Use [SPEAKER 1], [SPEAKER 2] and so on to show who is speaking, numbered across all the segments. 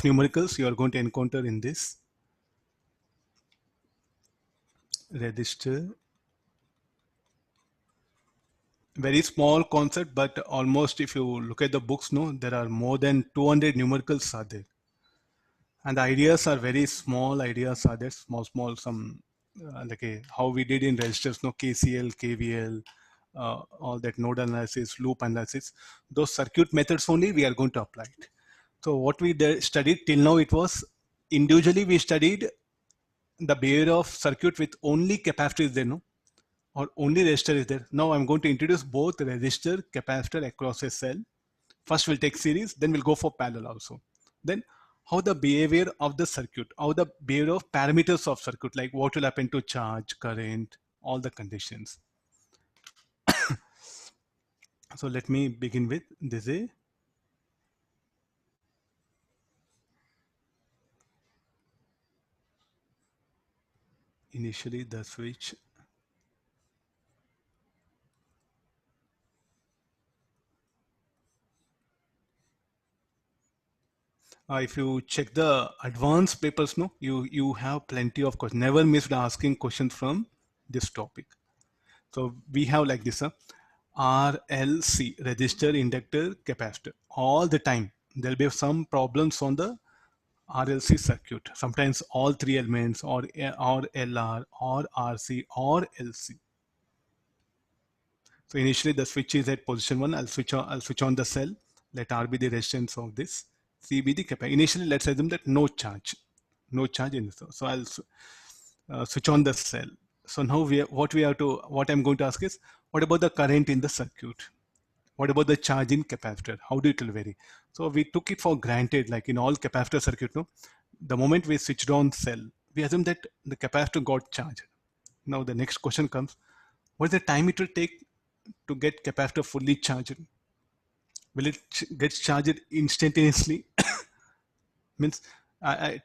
[SPEAKER 1] numericals you are going to encounter in this. Resistor. Very small concept, but almost if you look at the books, no, there are more than 200 numericals are there. And the ideas are very small ideas are there, small, some how we did in registers, no, KCL, KVL, all that node analysis, loop analysis, those circuit methods only we are going to apply it. So what we studied till now, it was individually we studied the behavior of circuit with only capacitor is there, no, or only resistor is there. Now I'm going to introduce both resistor, capacitor across a cell. First we'll take series, then we'll go for parallel also. Then how the behavior of the circuit, how the behavior of parameters of circuit, like what will happen to charge, current, all the conditions. So let me begin with this. Initially the switch. If you check the advanced papers, no, you have plenty of questions. Never missed asking questions from this topic. So we have like this, RLC, resistor, inductor, capacitor. All the time there'll be some problems on the RLC circuit. Sometimes all three elements, or LR, or RC, or LC. So initially the switch is at position 1. I'll switch on the cell. Let R be the resistance of this. C be the capacitor. Initially, let's assume that no charge in this. So I'll switch on the cell. So now what I'm going to ask is, what about the current in the circuit? What about the charge in capacitor? How do it will vary? So we took it for granted, like in all capacitor circuit, no, the moment we switched on cell, we assume that the capacitor got charged. Now the next question comes, what is the time it will take to get capacitor fully charged? Will it get charged instantaneously? Means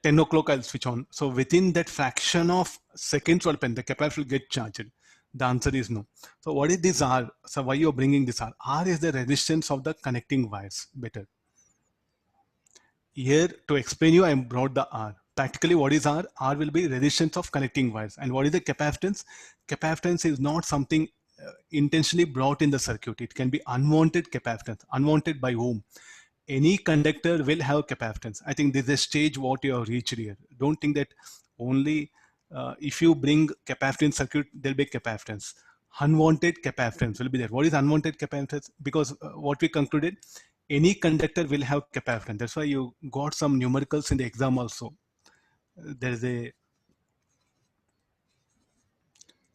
[SPEAKER 1] 10 o'clock I'll switch on. So within that fraction of seconds, the capacitor will get charged. The answer is no. So what is this R? So why you're bringing this R? R is the resistance of the connecting wires. Better. Here to explain you, I brought the R. Practically what is R? R will be resistance of connecting wires. And what is the capacitance? Capacitance is not something intentionally brought in the circuit. It can be unwanted capacitance. Unwanted by whom? Any conductor will have capacitance. I think this is a stage what you have reached here. Don't think that only if you bring capacitance circuit, there'll be capacitance. Unwanted capacitance will be there. What is unwanted capacitance? Because what we concluded, any conductor will have capacitance. That's why you got some numericals in the exam also. There's a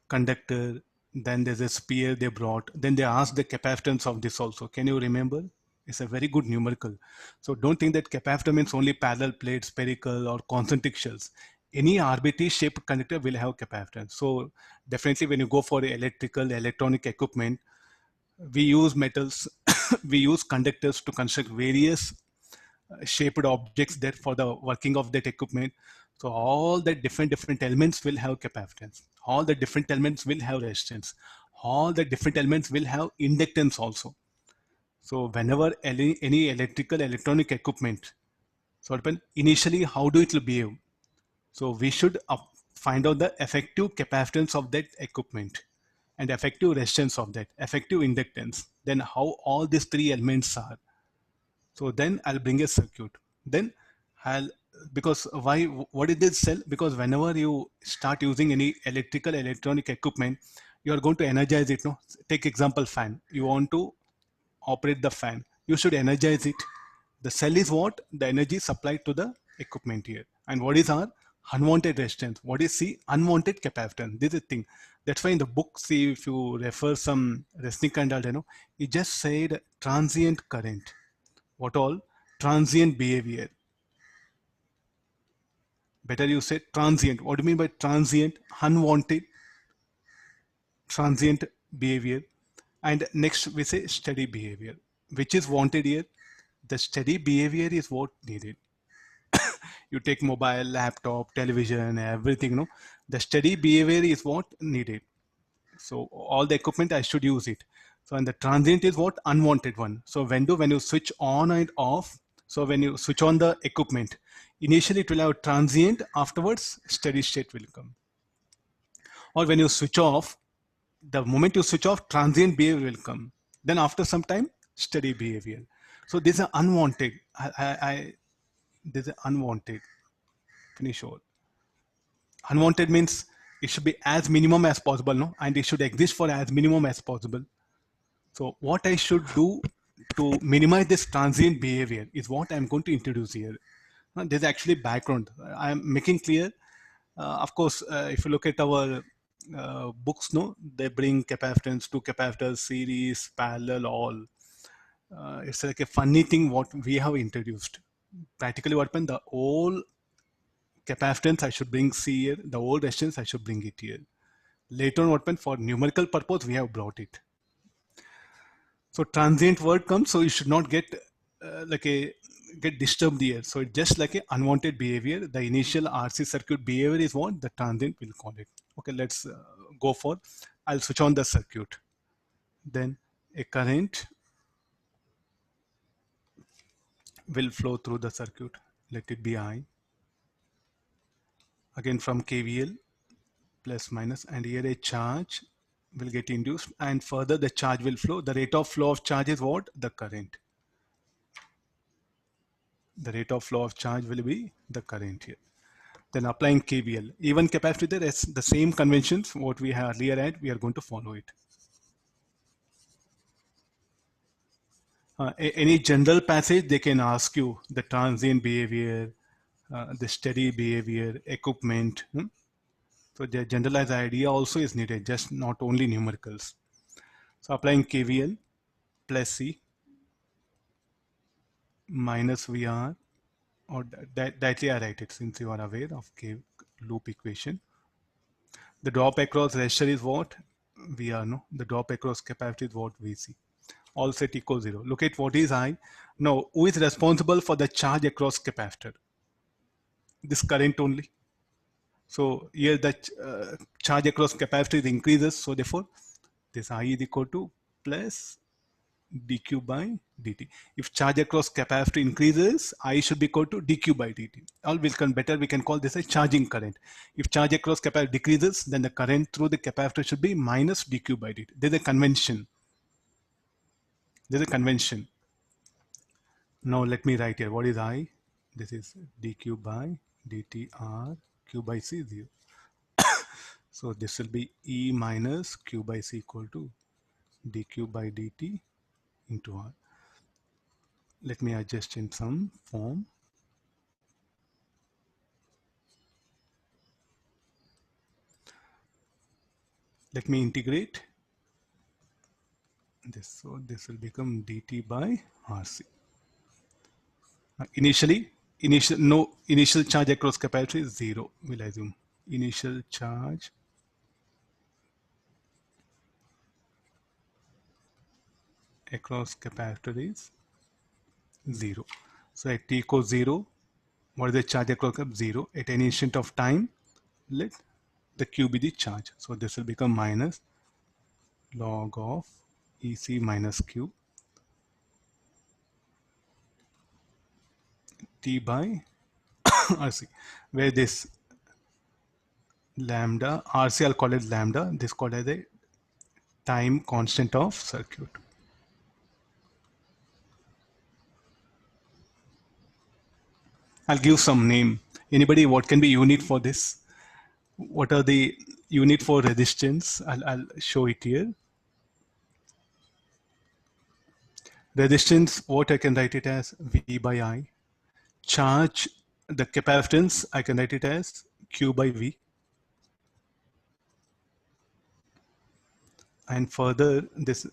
[SPEAKER 1] conductor, then there's a sphere they brought, then they asked the capacitance of this also. Can you remember? It's a very good numerical. So don't think that capacitor means only parallel plates, spherical or concentric shells. Any arbitrary shaped conductor will have capacitance. So definitely when you go for electrical, electronic equipment, we use metals, we use conductors to construct various shaped objects there for the working of that equipment. So all the different elements will have capacitance. All the different elements will have resistance. All the different elements will have inductance also. So whenever any electrical, electronic equipment, so initially how do it will behave? So we should find out the effective capacitance of that equipment and effective resistance of that, effective inductance. Then how all these three elements are. So then I'll bring a circuit. Then because why, what is this cell? Because whenever you start using any electrical, electronic equipment, you are going to energize it. No, take example fan. You want to operate the fan. You should energize it. The cell is what? The energy supplied to the equipment here. And what is our unwanted resistance? What is C? Unwanted capacitance. This is the thing. That's why in the book, see, if you refer some Resnick and all, it just said transient current. What all? Transient behavior. Better you say transient. What do you mean by transient? Unwanted, transient behavior. And next we say steady behavior. Which is wanted here? The steady behavior is what needed. You take mobile, laptop, television, everything, no? The steady behavior is what needed. So all the equipment, I should use it. So and the transient is what? Unwanted one. So when you switch on and off, So when you switch on the equipment, initially it will have transient, afterwards steady state will come. Or when you switch off, the moment you switch off, transient behavior will come. Then after some time, steady behavior. So this is unwanted. This is unwanted. Finish all. Unwanted means it should be as minimum as possible, no? And it should exist for as minimum as possible. So what I should do to minimize this transient behavior is what I'm going to introduce here. There's actually background. I'm making clear. Of course, if you look at our books, no, they bring capacitance, two capacitors, series, parallel, all. It's like a funny thing what we have introduced. Practically, what happened? The old capacitance I should bring C here. The old resistance I should bring it here. Later on, what happened? For numerical purpose, we have brought it. So transient word comes, so you should not get get disturbed here. So it's just like a unwanted behavior. The initial RC circuit behavior is what the transient will call it. Okay, let's go for. I'll switch on the circuit. Then a current will flow through the circuit. Let it be I. Again from KVL, plus minus, and here a charge will get induced, and further the charge will flow. The rate of flow of charge is what? The current. The rate of flow of charge will be the current here. Then applying KVL. Even capacitor is the same conventions what we have earlier had, we are going to follow it. Any general passage, they can ask you the transient behavior, the steady behavior, equipment. So the generalized idea also is needed, just not only numericals. So applying KVL plus C minus VR, or directly I write it since you are aware of K loop equation. The drop across resistor is what? VR, no? The drop across capacitor is what? VC. All set equals 0. Look at what is I. Now, who is responsible for the charge across capacitor? This current only. So here the charge across capacitor increases. So therefore, this I is equal to plus dq by dt. If charge across capacitor increases, I should be equal to dq by dt. Or we can call this a charging current. If charge across capacitor decreases, then the current through the capacitor should be minus dq by dt. There's a convention. There's a convention. Now let me write here. What is I? This is dq by dt r q by c 0. So this will be E minus q by c equal to dq by dt into r. Let me adjust in some form. Let me integrate this. So this will become dt by rc. Initial charge across capacitor is 0. We'll assume initial charge across capacitor is 0. So at t equals 0, what is the charge across cap? 0. At any instant of time, let the q be the charge. So this will become minus log of EC minus q t by RC, where this lambda, RC I'll call it lambda, this called as a time constant of circuit. I'll give some name. Anybody, what can be unit for this? What are the unit for resistance? I'll show it here. Resistance, what I can write it as V by I. Charge, the capacitance, I can write it as Q by V. And further, this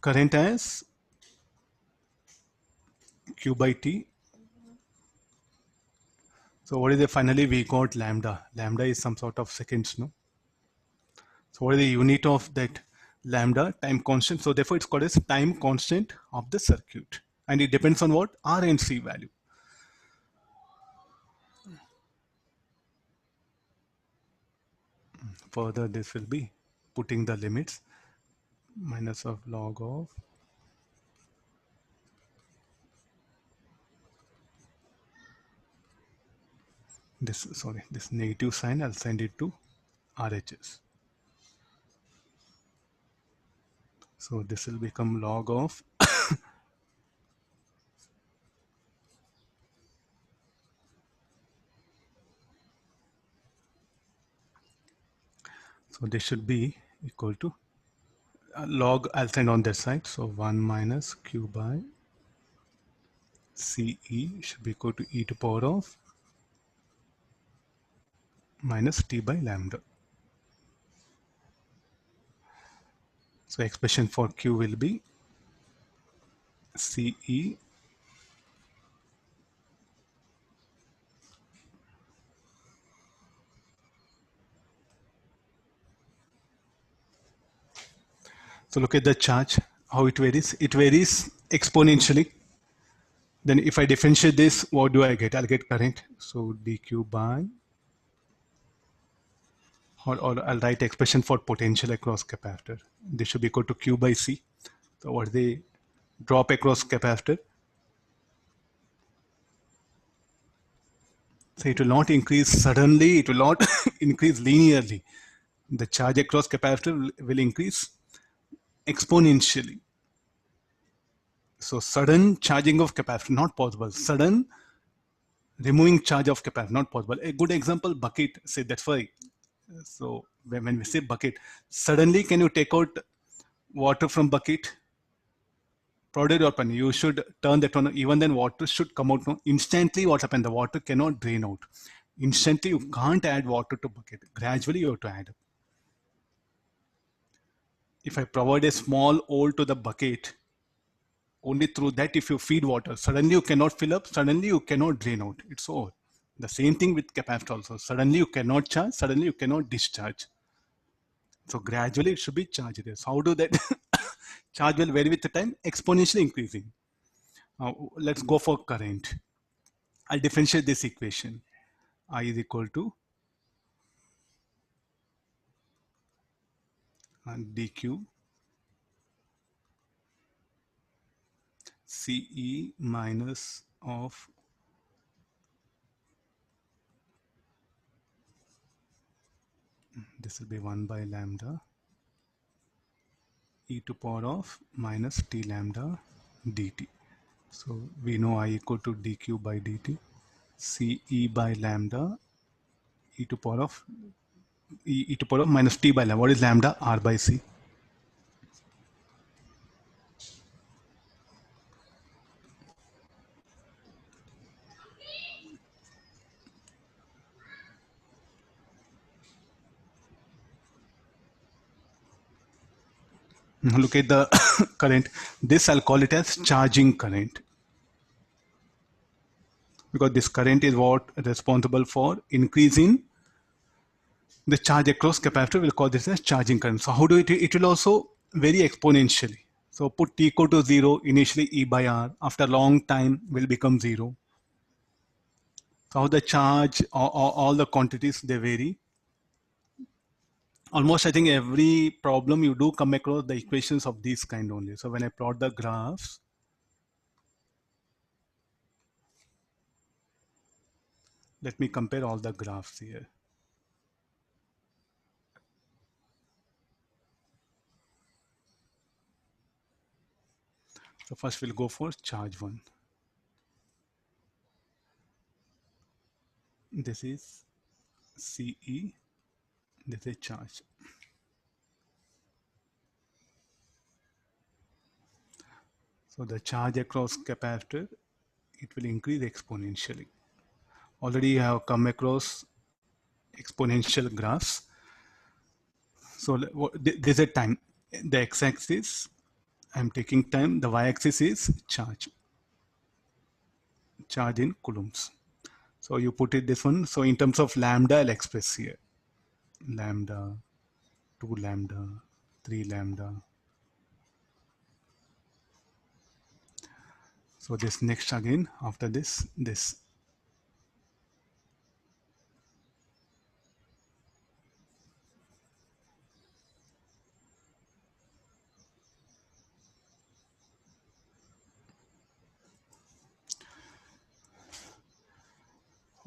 [SPEAKER 1] current as Q by T. So what is it? Finally, we got lambda. Lambda is some sort of seconds, no? So what is the unit of that lambda? Time constant. So therefore, it's called as time constant of the circuit. And it depends on what? R and C value. Further, this will be putting the limits. minus of log of this, sorry, this negative sign, I'll send it to RHS. So this will become log of so this should be equal to log, I'll send on this side. So 1 minus Q by CE should be equal to e to power of minus T by lambda. So expression for Q will be CE so look at the charge, how it varies. It varies exponentially. Then if I differentiate this, what do I get? I'll get current. So dq by, or I'll write expression for potential across capacitor. This should be equal to Q by C. So what is the drop across capacitor? So it will not increase suddenly, it will not increase linearly. The charge across capacitor will increase exponentially. So sudden charging of capacitor, not possible. Sudden removing charge of capacitor, not possible. A good example, bucket, say that's why. So when we say bucket, suddenly can you take out water from bucket? Prodded or pen, you should turn that on. Even then water should come out. No? Instantly what happened? The water cannot drain out. Instantly you can't add water to bucket. Gradually you have to add. If I provide a small hole to the bucket, only through that if you feed water, suddenly you cannot fill up, suddenly you cannot drain out. It's over. The same thing with capacitor also. Suddenly you cannot charge, suddenly you cannot discharge. So gradually it should be charged. So how do that charge will vary with the time? Exponentially increasing. Let's go for current. I'll differentiate this equation. I is equal to dq Ce minus of this will be 1 by lambda e to power of minus t lambda dt. So we know I equal to dq by dt Ce by lambda e to power of e to power of minus t by lambda. What is lambda? R by c. Now look at the current. This I'll call it as charging current, because this current is what responsible for increasing the charge across capacitor. Will call this as charging current. So how do it will also vary exponentially. So put t equal to 0, initially E by R, after a long time will become 0. So how the charge, all the quantities, they vary. Almost I think every problem you do come across the equations of this kind only. So when I plot the graphs, let me compare all the graphs here. So first we'll go for charge 1. This is CE, this is charge. So the charge across capacitor, it will increase exponentially. Already you have come across exponential graphs. So there's a time. The x-axis, I'm taking time. The y-axis is charge. Charge in coulombs. So you put it this one. So in terms of lambda, I'll express here. Lambda, 2 lambda, 3 lambda. So this next again, after this.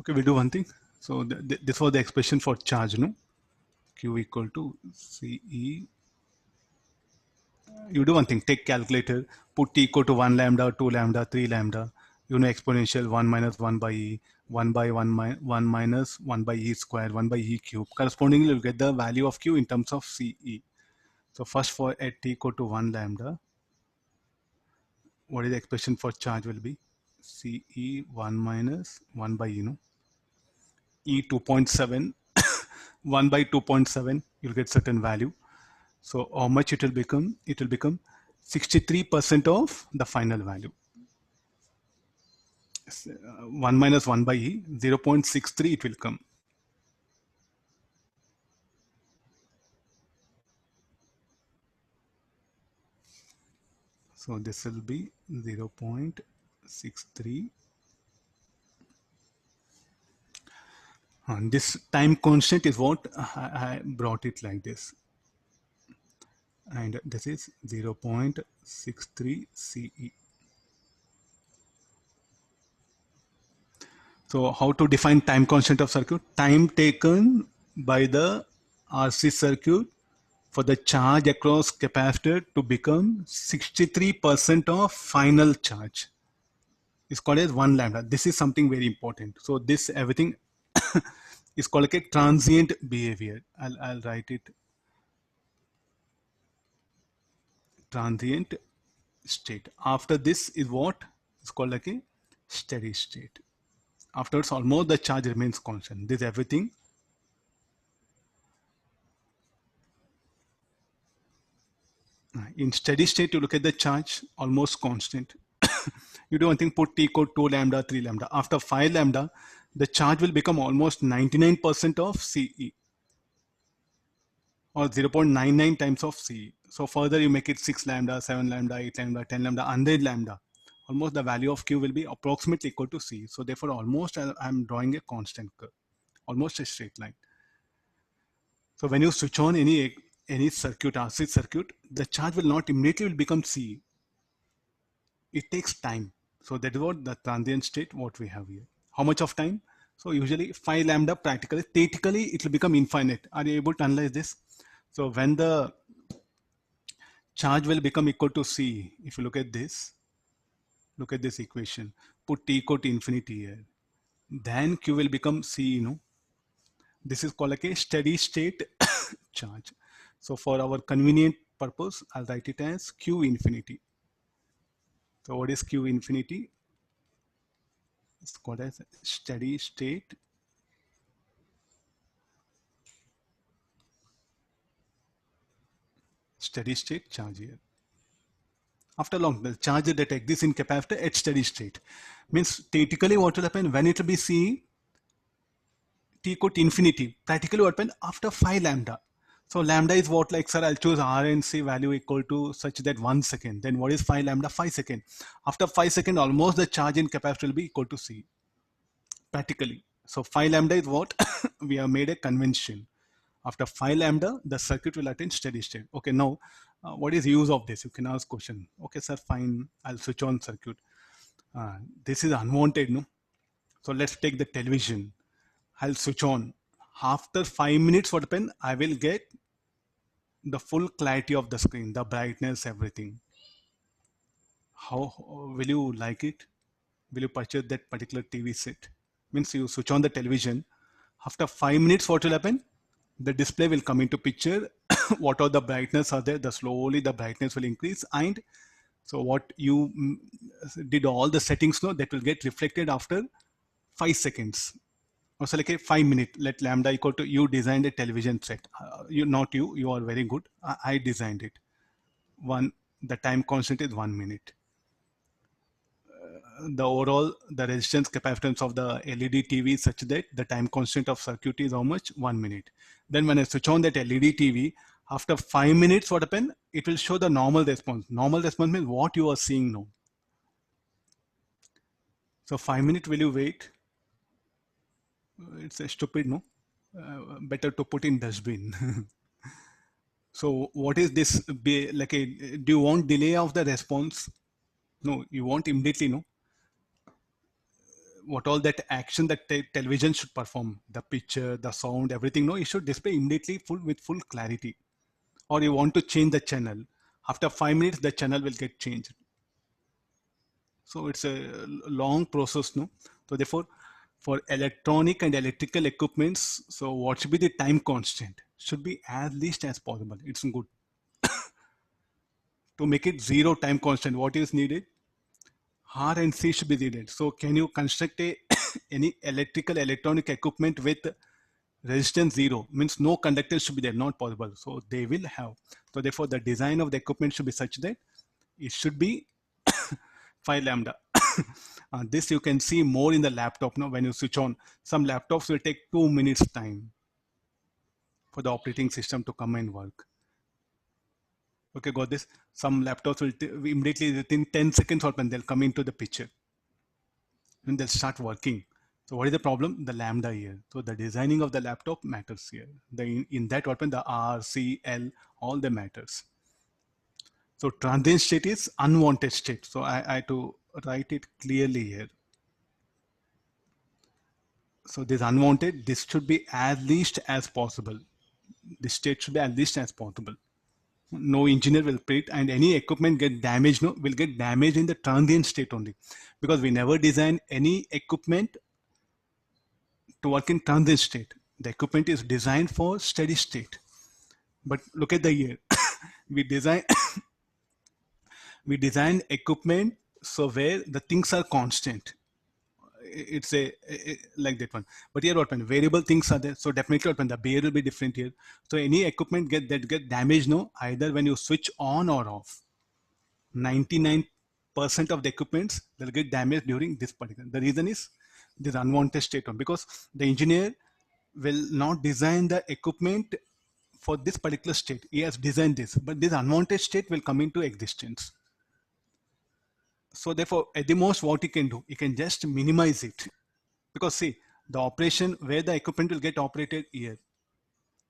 [SPEAKER 1] Okay, we'll do one thing. So this was the expression for charge, no? Q equal to CE. You do one thing, take calculator, put T equal to 1 lambda, 2 lambda, 3 lambda, you know exponential 1 minus 1 by E, 1 by 1 minus 1 by E square, 1 by E cube. Correspondingly, you'll get the value of Q in terms of CE. So first for at T equal to 1 lambda, what is the expression for charge will be? CE 1 minus 1 by E, no? E 2.7, 1 by 2.7, you'll get certain value. So how much it will become? It will become 63% of the final value. 1 minus 1 by E, 0.63 it will come. So this will be 0.63. And this time constant is what I brought it like this. And this is 0.63 CE. So how to define time constant of circuit? Time taken by the RC circuit for the charge across capacitor to become 63% of final charge is called as 1 lambda. This is something very important. So this everything is called like a transient behavior. I'll write it transient state. After this is what is called like a steady state. Afterwards, almost the charge remains constant. This everything. In steady state, you look at the charge almost constant. You do one thing, put T equal 2 lambda, 3 lambda. After 5 lambda, the charge will become almost 99% of CE or 0.99 times of CE. So further you make it 6 lambda, 7 lambda, 8 lambda, 10 lambda, 100 lambda. Almost the value of Q will be approximately equal to C. So therefore almost I'm drawing a constant curve, almost a straight line. So when you switch on any circuit, RC circuit, the charge will not immediately will become C. It takes time. So that is what the transient state what we have here. How much of time? So usually 5 lambda practically, theoretically it will become infinite. Are you able to analyze this? So when the charge will become equal to C, if you look at this equation, put T equal to infinity here, then Q will become C, you know. This is called like a steady state charge. So for our convenient purpose, I'll write it as Q infinity. So what is Q infinity? It's called as steady state charge here. After long, the charge that exists in capacitor at steady state means theoretically what will happen when it will be C T equal to infinity. Practically what happen after 5 lambda. So lambda is what, like sir, I'll choose R and C value equal to such that 1 second. Then what is 5 lambda? 5 second. After 5 second, almost the charge in capacitor will be equal to C. Practically. So 5 lambda is what we have made a convention. After 5 lambda, the circuit will attain steady state. Okay, now what is use of this? You can ask question. Okay, sir, fine. I'll switch on circuit. This is unwanted, no? So let's take the television. I'll switch on. After 5 minutes, what happen? I will get the full clarity of the screen, the brightness, everything. How will you like it? Will you purchase that particular TV set? Means you switch on the television. After 5 minutes, what will happen? The display will come into picture. What are the brightness are there? The slowly the brightness will increase, and so what you did all the settings, no, that will get reflected after 5 seconds. Also like a 5 minute, let lambda equal to you designed a television set. You are very good. I designed it. The time constant is 1 minute. The overall, the resistance capacitance of the LED TV is such that the time constant of circuit is how much? 1 minute. Then when I switch on that LED TV, after 5 minutes, what happen? It will show the normal response. Normal response means what you are seeing now. So 5 minutes will you wait? It's a stupid, no? Better to put in dustbin. So what is this be like a, do you want delay of the response? No, you want immediately, no? what all that action that television should perform, the picture, the sound, everything, no, it should display immediately full with full clarity. Or you want to change the channel, after 5 minutes the channel will get changed. So it's a long process, no. So therefore, for electronic and electrical equipments, so what should be the time constant? Should be as least as possible. It's good to make it zero time constant. What is needed? R and C should be needed. So can you construct a any electrical electronic equipment with resistance zero? Means no conductors should be there, not possible. So they will have. So therefore, the design of the equipment should be such that it should be 5 lambda. This you can see more in the laptop now when you switch on. Some laptops will take 2 minutes time for the operating system to come and work. Okay, got this. Some laptops will immediately within 10 seconds or when they'll come into the picture and they'll start working. So what is the problem? The lambda here. So the designing of the laptop matters here. In that open the R, C, L, all the matters. So transient state is unwanted state. So I had to write it clearly here. So this unwanted, this should be as least as possible. This state should be as least as possible. No engineer will predict, and any equipment get damaged, no, will get damaged in the transient state only, because we never design any equipment to work in transient state. The equipment is designed for steady state. But look at the year. we design we design equipment so where the things are constant. It's like that one. But here what variable things are there, so definitely what the behavior will be different here. So any equipment get damaged, no, either when you switch on or off. 99% of the equipments will get damaged during this particular. The reason is this unwanted state on, because the engineer will not design the equipment for this particular state. He has designed this, but this unwanted state will come into existence. So therefore, at the most, what you can do, you can just minimize it. Because see, the operation where the equipment will get operated here,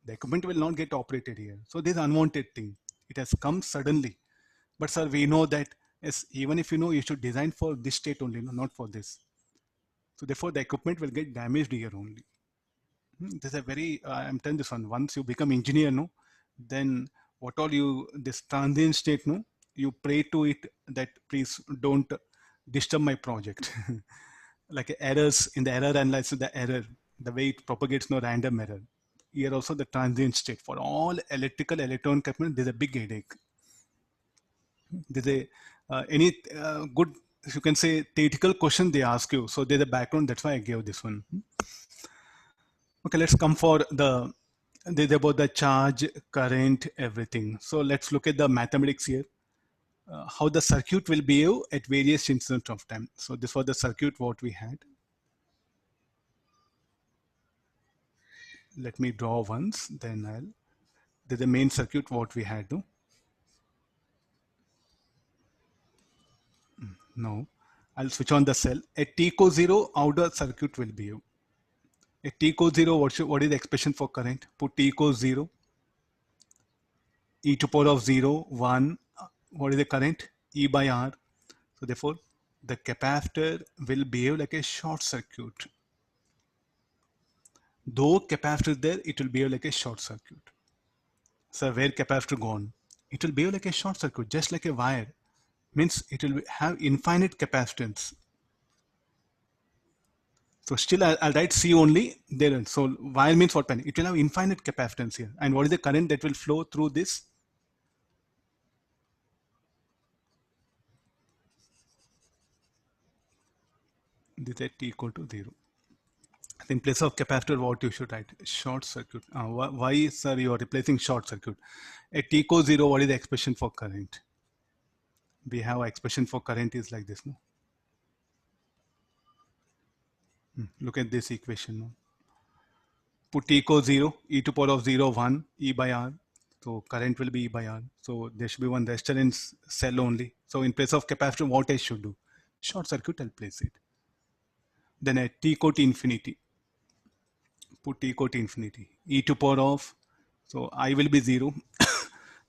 [SPEAKER 1] the equipment will not get operated here. So this unwanted thing, it has come suddenly. But sir, we know that yes, even if you know, you should design for this state only, no, not for this. So therefore, the equipment will get damaged here only. This is a very, I'm telling this one, once you become engineer, no, then what all you, this transient state, no, you pray to it that please don't disturb my project. Like errors in the error analysis, the error, the way it propagates, no random error. Here also the transient state for all electrical electronic equipment, there's a big headache. There's a any good, you can say, theoretical question they ask you. So there's a background. That's why I gave this one. Okay, let's come for the this about the charge, current, everything. So let's look at the mathematics here. How the circuit will behave at various instants of time. So this was the circuit what we had. Let me draw once, then I'll. There's the main circuit what we had. No, I'll switch on the cell. At t equals 0, how the circuit will behave. At t equals 0, what is the expression for current? Put t equals 0, e to power of 0, 1. What is the current? E by R. So therefore, the capacitor will behave like a short circuit. Though capacitor is there, it will behave like a short circuit. So where capacitor gone? It will behave like a short circuit, just like a wire. Means it will have infinite capacitance. So still I'll write C only there. So wire means what? It will have infinite capacitance here. And what is the current that will flow through this? This is t equal to 0. In place of capacitor, what you should write? Short circuit. Why, sir, you are replacing short circuit? At t equals 0, what is the expression for current? We have an expression for current is like this. No? Look at this equation. No? Put t equals 0, e to power of 0, 1, e by r. So current will be e by r. So there should be one resistor in cell only. So in place of capacitor, what I should do? Short circuit, I'll place it. Then at t equal to infinity, put t equal to infinity, e to power of, so I will be 0.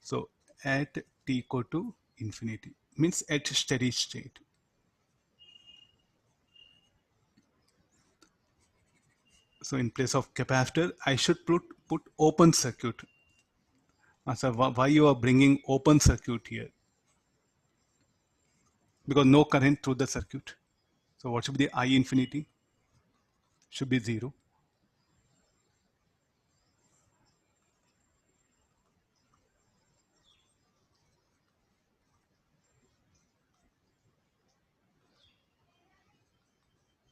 [SPEAKER 1] So at t equal to infinity means at steady state. So in place of capacitor, I should put open circuit. So why you are bringing open circuit here? Because no current through the circuit. So what should be the I infinity? Should be 0.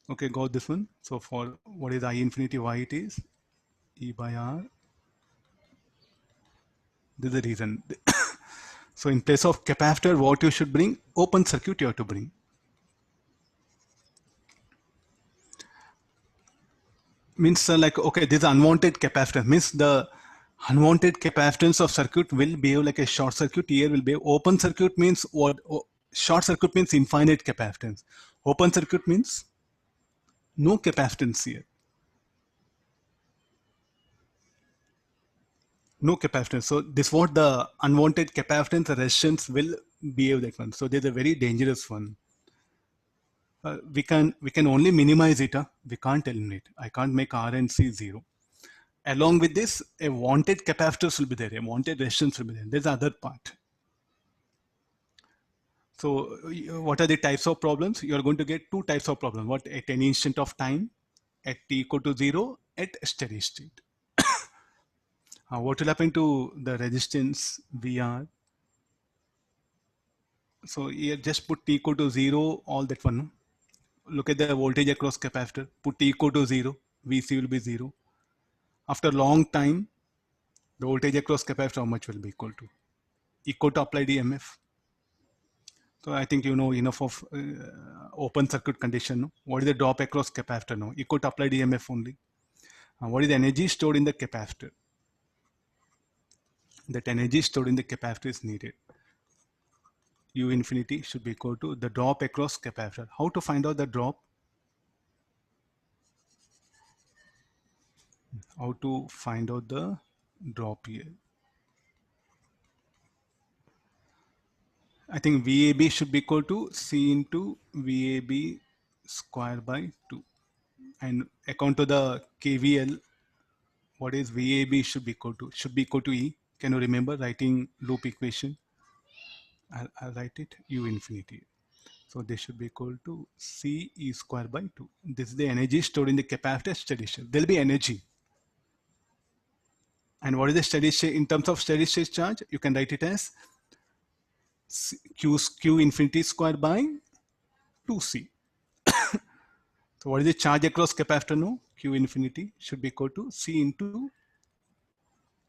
[SPEAKER 1] Okay, got this one. So for what is I infinity, why it is? E by R. This is the reason. So in place of capacitor, what you should bring? Open circuit you have to bring. Means like, okay, this unwanted capacitor. Means the unwanted capacitance of circuit will behave like a short circuit. Here will be open circuit means what? Short circuit means infinite capacitance. Open circuit means no capacitance here. No capacitance. So this what the unwanted capacitance resistance will behave like one. So there's a very dangerous one. We can only minimize it. We can't eliminate. I can't make R and C 0. Along with this, a wanted capacitors will be there. A wanted resistance will be there. There's the other part. So what are the types of problems? You're going to get two types of problems. What at any instant of time, at t equal to 0, at steady state. What will happen to the resistance VR? So here just put t equal to 0, all that one. Look at the voltage across capacitor. Put t equal to 0, VC will be 0. After long time, the voltage across capacitor, how much will be equal to? Equal to applied EMF. So I think you know enough of open circuit condition. No? What is the drop across capacitor? No, equal to applied EMF only. What is the energy stored in the capacitor? That energy stored in the capacitor is needed. U infinity should be equal to the drop across capacitor. How to find out the drop? How to find out the drop here? I think VAB should be equal to C into VAB square by 2. And according to the KVL, what is VAB should be equal to? Should be equal to E. Can you remember writing loop equation? I'll write it U infinity. So this should be equal to C E square by 2. This is the energy stored in the capacitor steady state. There will be energy. And what is the steady state? In terms of steady state charge, you can write it as Q infinity square by 2C. So what is the charge across capacitor? No, Q infinity should be equal to C into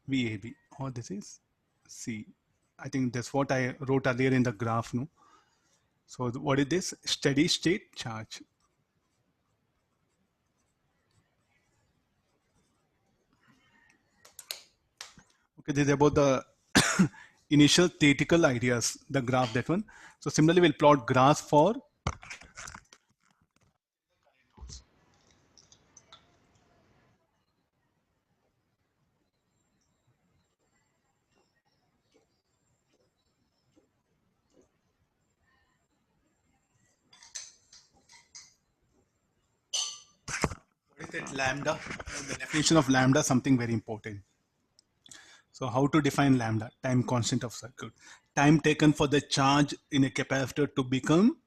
[SPEAKER 1] VAB. Or this is C. I think that's what I wrote earlier in the graph. No. So what is this? Steady state charge. Okay, this is about the initial theoretical ideas, the graph, that one. So similarly, we'll plot graphs for what is that lambda? The definition of lambda, something very important. So how to define lambda? Time constant of circuit. Time taken for the charge in a capacitor to become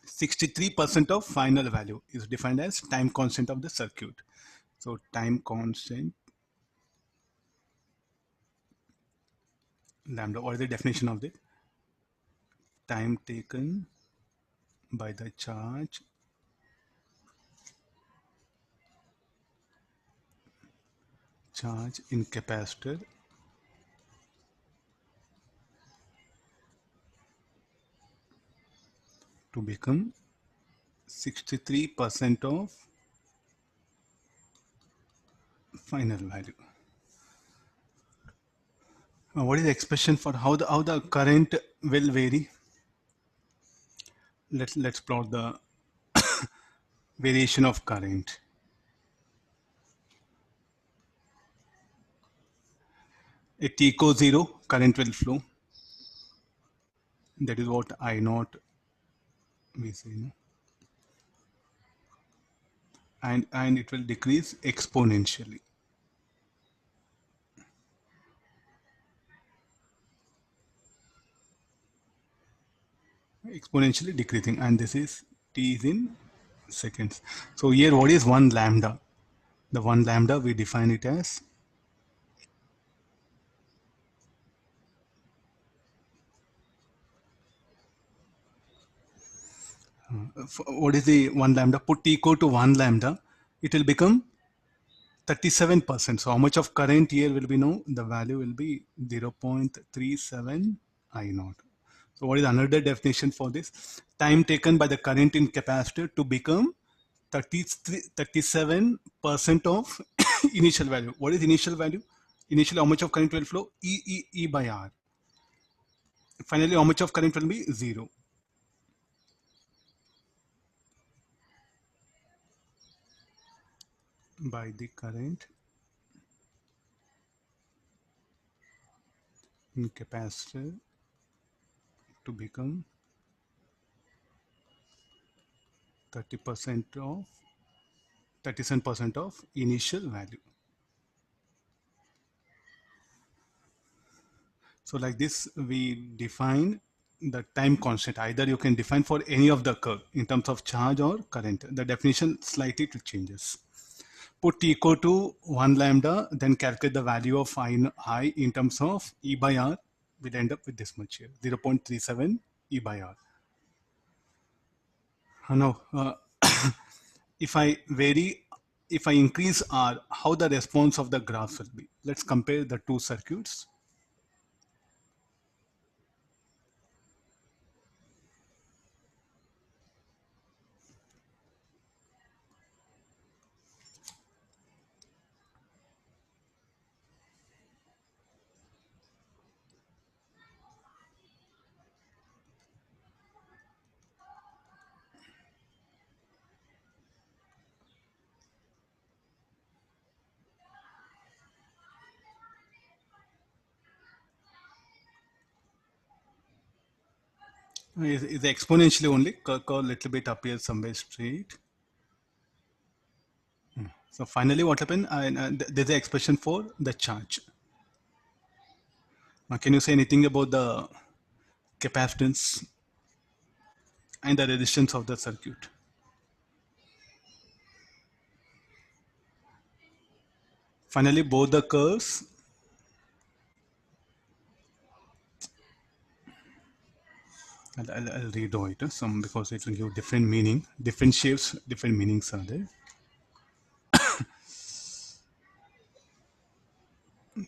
[SPEAKER 1] 63% of final value is defined as time constant of the circuit. So time constant lambda. What is the definition of it? Time taken by the charge in capacitor to become 63% of final value. What is the expression for how the current will vary? Let's plot the variation of current. At t equals 0, current will flow. That is what I naught we say. No? and it will decrease exponentially. Exponentially decreasing, and this is t is in seconds. So here, what is 1 lambda? The 1 lambda, we define it as what is the 1 lambda? Put t equal to 1 lambda, it will become 37%. So how much of current here will be now? The value will be 0.37 I naught. So what is another definition for this? Time taken by the current in capacitor to become 37% of initial value. What is initial value? Initially, how much of current will flow? E by R. Finally, how much of current will be? 0. By the current in capacitor to become 30% of 37% of initial value. So like this, we define the time constant. Either you can define for any of the curve in terms of charge or current. The definition slightly changes. Put t equal to 1 lambda, then calculate the value of I in terms of E by R. We'll end up with this much here, 0.37 E by R. Now, if I vary, if I increase R, how the response of the graph will be? Let's compare the two circuits. Is exponentially only, curve a little bit appears somewhere straight. So finally, what happened? There's an expression for the charge. Now, can you say anything about the capacitance and the resistance of the circuit? Finally, both the curves. I'll redraw it some because it will give different meaning, different shapes, different meanings are there.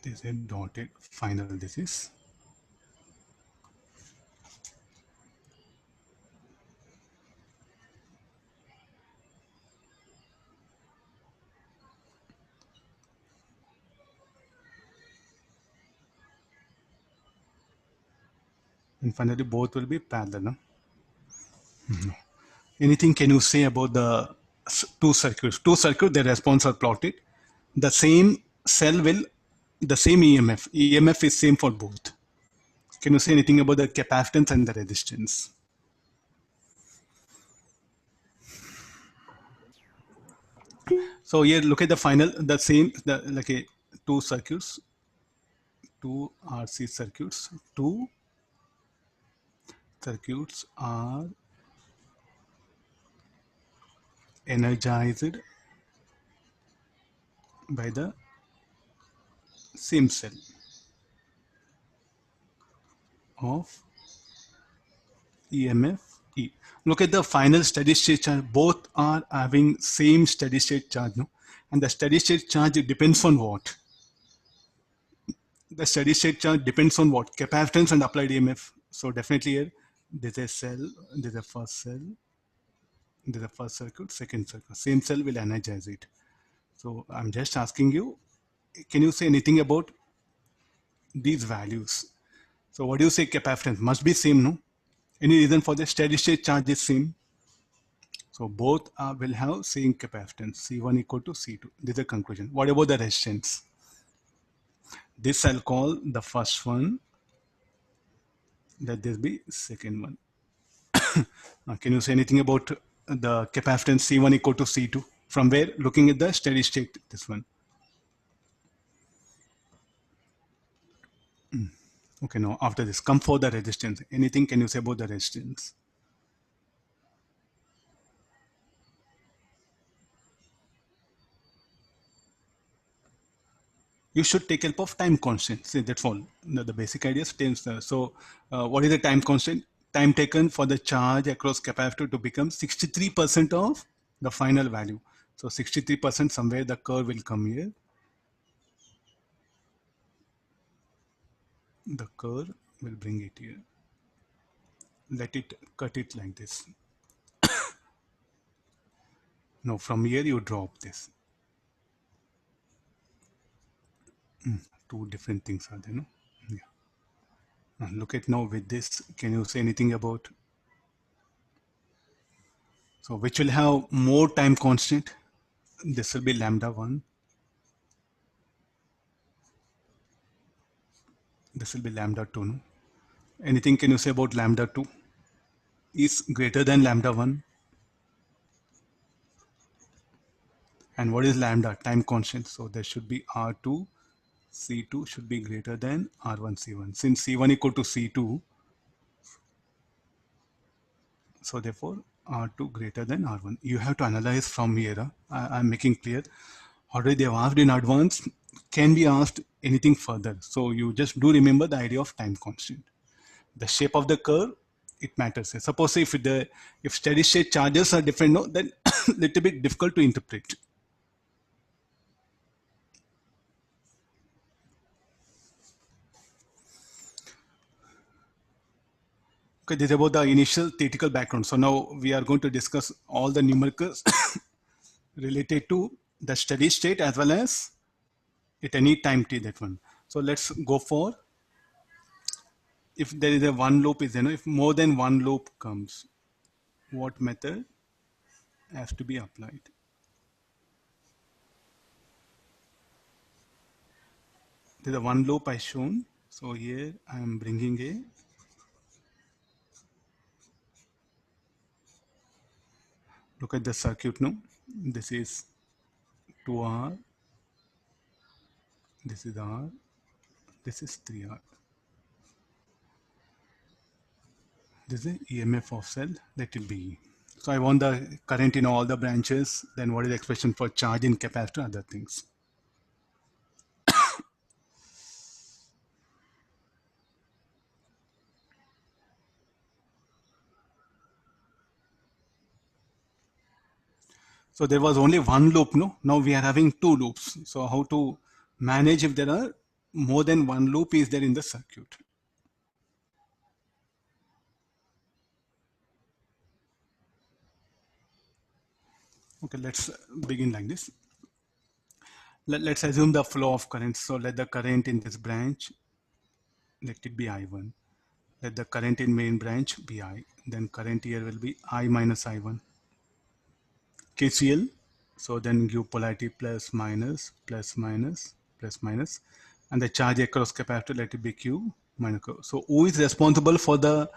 [SPEAKER 1] This is dotted. Final. This is. And finally, both will be parallel. No? Anything can you say about the two circuits? Two circuits, their response are plotted. The same cell will, the same EMF. EMF is same for both. Can you say anything about the capacitance and the resistance? So here, look at the final, the same, like a two circuits, two RC circuits, two circuits are energized by the same cell of EMF E. Look at the final steady state charge. Both are having same steady state charge, no? And the steady state charge depends on what? The steady state charge depends on what? Capacitance and applied EMF. So definitely here, there's a cell, there's a first cell, there's a first circuit, second circuit. Same cell will energize it. So I'm just asking you, can you say anything about these values? So what do you say capacitance? Must be same, no? Any reason for the steady state charge is same? So both will have same capacitance, C1 equal to C2. This is the conclusion. What about the resistance? This I'll call the first one. Let this be second one. Can you say anything about the capacitance C1 equal to C2? From where? Looking at the steady state, this one. Okay, now after this, come for the resistance. Anything can you say about the resistance? You should take help of time constant. See, that's all. The basic idea stays there. So, what is the time constant? Time taken for the charge across capacitor to become 63% of the final value. So, 63% somewhere the curve will come here. The curve will bring it here. Let it cut it like this. Now, from here you drop this. Two different things are there, no? Yeah. Now, look at now with this. Can you say anything about? So, which will have more time constant? This will be lambda 1. This will be lambda 2. No? Anything can you say about lambda 2 is greater than lambda 1? And what is lambda? Time constant. So there should be R2, C2 should be greater than R1, C1. Since C1 equal to C2, so therefore R2 greater than R1. You have to analyze from here. I'm making clear. Already they have asked in advance. Can be asked anything further. So you just do remember the idea of time constant. The shape of the curve, it matters. Suppose if steady state charges are different, no, then little bit difficult to interpret. Okay, this is about the initial theoretical background. So now we are going to discuss all the numericals related to the steady state as well as at any time t, that one. So let's go for, if there is a one loop is, if more than one loop comes, what method has to be applied? There's a one loop I shown. So here I am bringing look at the circuit now. This is 2R, this is R, this is 3R. This is EMF of cell, let it be. So I want the current in all the branches, then what is the expression for charge in capacitor, other things. So there was only one loop, no? Now we are having two loops. So how to manage if there are more than one loop is there in the circuit? Okay, let's begin like this. Let's assume the flow of current. So let the current in this branch, let it be I1. Let the current in main branch be I. Then current here will be I minus I1. KCL. So then give polarity plus minus, plus minus, plus minus. And the charge across capacitor, let it be Q minus Q. So who is responsible for the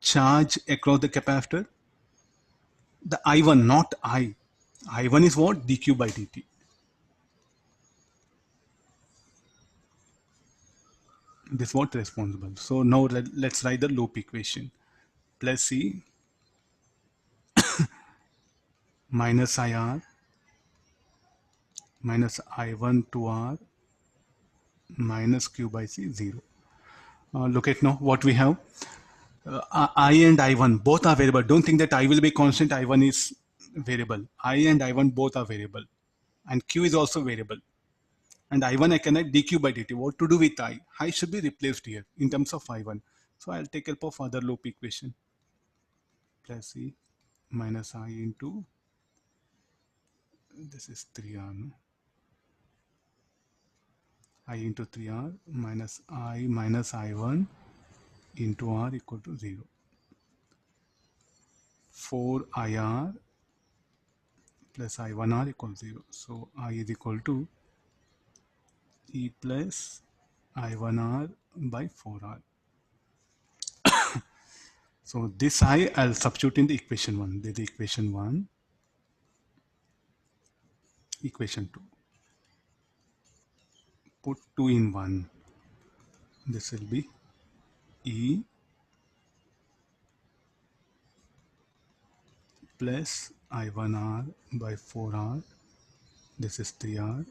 [SPEAKER 1] charge across the capacitor? The I1, not I. I1 is what? dq by dt. This is what responsible. So now let's write the loop equation. Plus C minus IR minus I1 to R minus Q by C 0. Look at now what we have. I and I1 both are variable. Don't think that I will be constant, I1 is variable. I and I1 both are variable. And Q is also variable. And I1 I cannot dq by dt. What to do with I? I should be replaced here in terms of I1. So I'll take help of other loop equation. Plus C minus I into, this is 3R, no? I into 3R minus I minus I1 into R equal to 0. 4IR plus I1R equals 0. So I is equal to E plus I1R by 4R. So this I'll substitute in the equation 1. This is equation 1. equation 2. Put 2 in 1. This will be E plus I1R by 4R. This is 3R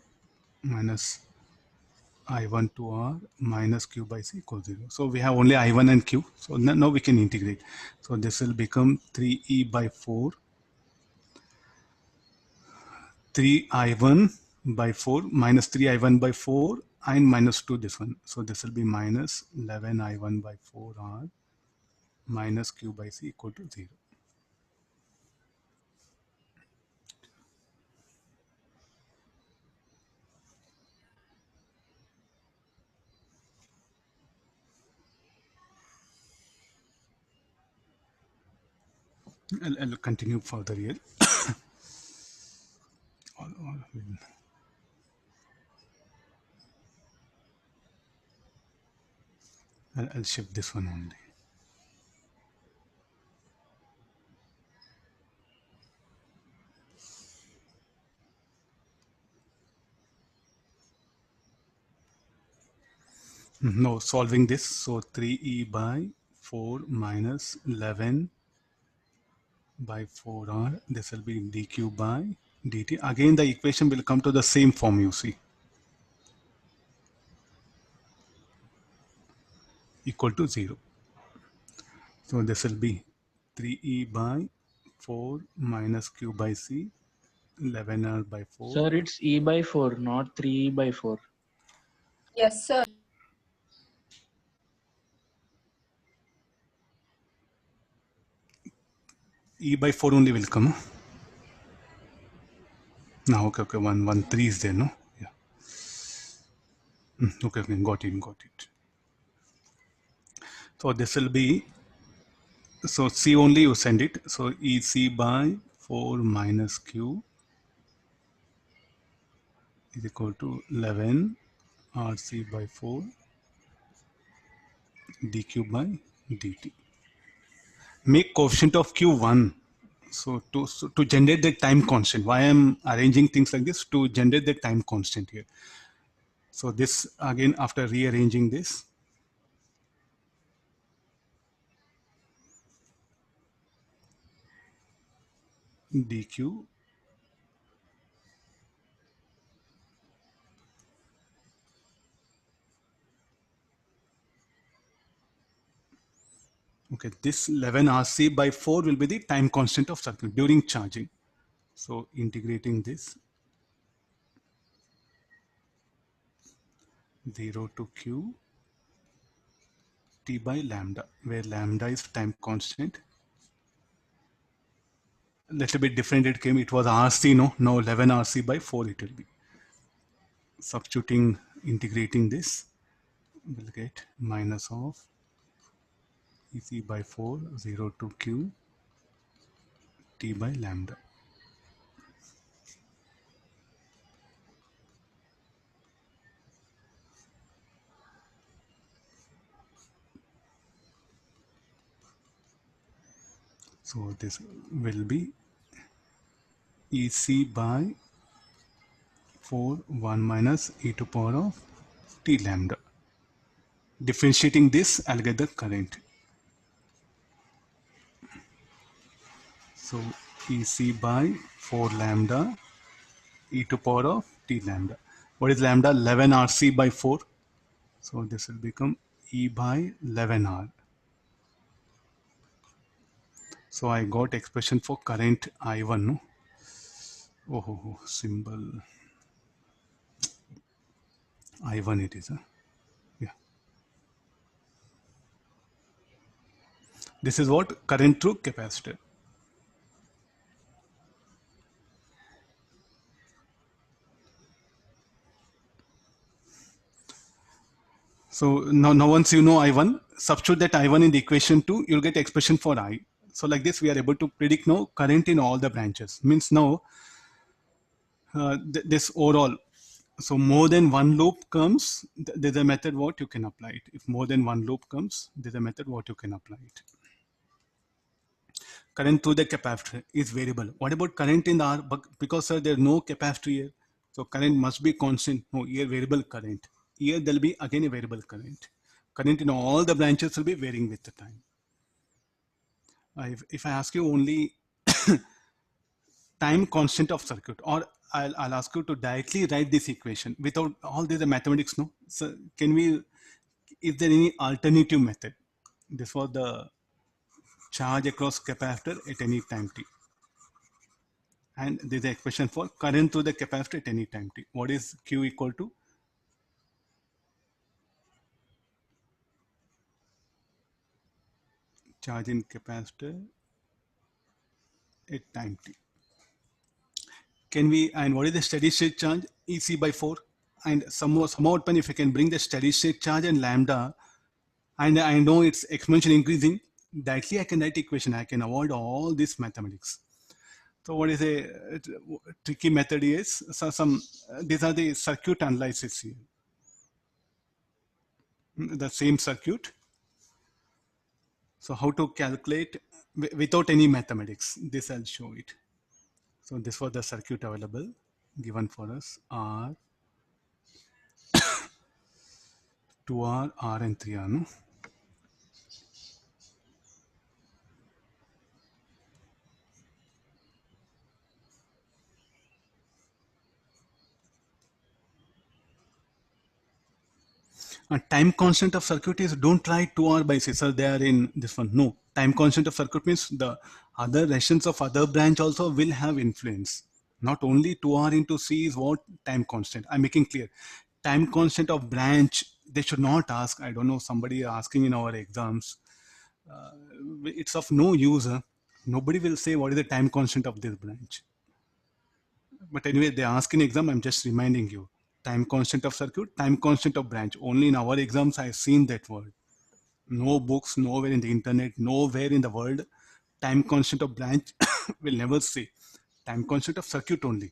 [SPEAKER 1] minus I1 to R minus Q by C equals 0. So we have only I1 and Q. So now we can integrate. So this will become 3E by 4. 3I1 by 4 minus 3I1 by 4 and minus 2 this one. So this will be minus 11I1 by 4R minus Q by C equal to 0. I'll continue further here. I'll shift this one only. No, solving this. So 3E by 4 minus 11 by 4R. This will be dq by dt. Again, the equation will come to the same form, you see. Equal to 0. So this will be 3E by 4 minus Q by C, 11R by 4.
[SPEAKER 2] Sir, it's E by 4, not 3E by 4.
[SPEAKER 3] Yes, sir.
[SPEAKER 1] E by 4 only will come. Now, okay, 3 is there, no? Yeah. Okay, got it. So this will be, so C only you send it. So EC by 4 minus Q is equal to 11 RC by 4 dq by dt. Make coefficient of Q 1. So to generate the time constant, why I'm arranging things like this? To generate the time constant here. So this again, after rearranging this, dq okay, this 11 RC by 4 will be the time constant of circuit during charging. So integrating this 0 to Q T by lambda, where lambda is time constant. A little bit different it came, it was RC, no, now 11 RC by 4 it will be. Substituting, integrating this, we'll get minus of EC by 4, 0 to Q T by lambda. So this will be EC by 4 1 minus e to power of t lambda. Differentiating this, I'll get the current. So EC by 4 lambda e to power of t lambda. What is lambda? 11 RC by 4. So this will become E by 11R. So I got expression for current I1. No? Oh, symbol I1 it is. Yeah. This is what? Current through capacitor. So now once you know I1, substitute that I1 in the equation 2, you'll get expression for I. So like this, we are able to predict now current in all the branches. Means now this overall. So more than one loop comes, there's a method what you can apply it. If more than one loop comes, there's a method what you can apply it. Current through the capacitor is variable. What about current in the R? Because sir, there's no capacitor here. So current must be constant. No, here variable current. Here there will be again a variable current. Current in all the branches will be varying with the time. If I ask you only time constant of circuit, or I'll ask you to directly write this equation without all these mathematics, no? So can we, is there any alternative method? This was the charge across capacitor at any time t. And this is the expression for current through the capacitor at any time t. What is Q equal to? Charge in capacitor at time t. Can we, and what is the steady state charge? EC by 4. And somewhat if I can bring the steady state charge and lambda, and I know it's exponentially increasing, directly I can write equation. I can avoid all this mathematics. So what is a tricky method is, these are the circuit analysis here. The same circuit. So how to calculate without any mathematics? This I'll show it. So this was the circuit available given for us, R, 2R, R and 3R. No? Time constant of circuit is, don't try 2R by C, sir, they are in this one. No, time constant of circuit means the other resistance of other branch also will have influence. Not only 2R into C is what time constant. I'm making clear. Time constant of branch, they should not ask. I don't know, somebody asking in our exams. It's of no use. Nobody will say what is the time constant of this branch. But anyway, they ask in exam, I'm just reminding you. Time constant of circuit, time constant of branch. Only in our exams I've seen that word. No books, nowhere in the internet, nowhere in the world. Time constant of branch will never say. Time constant of circuit only.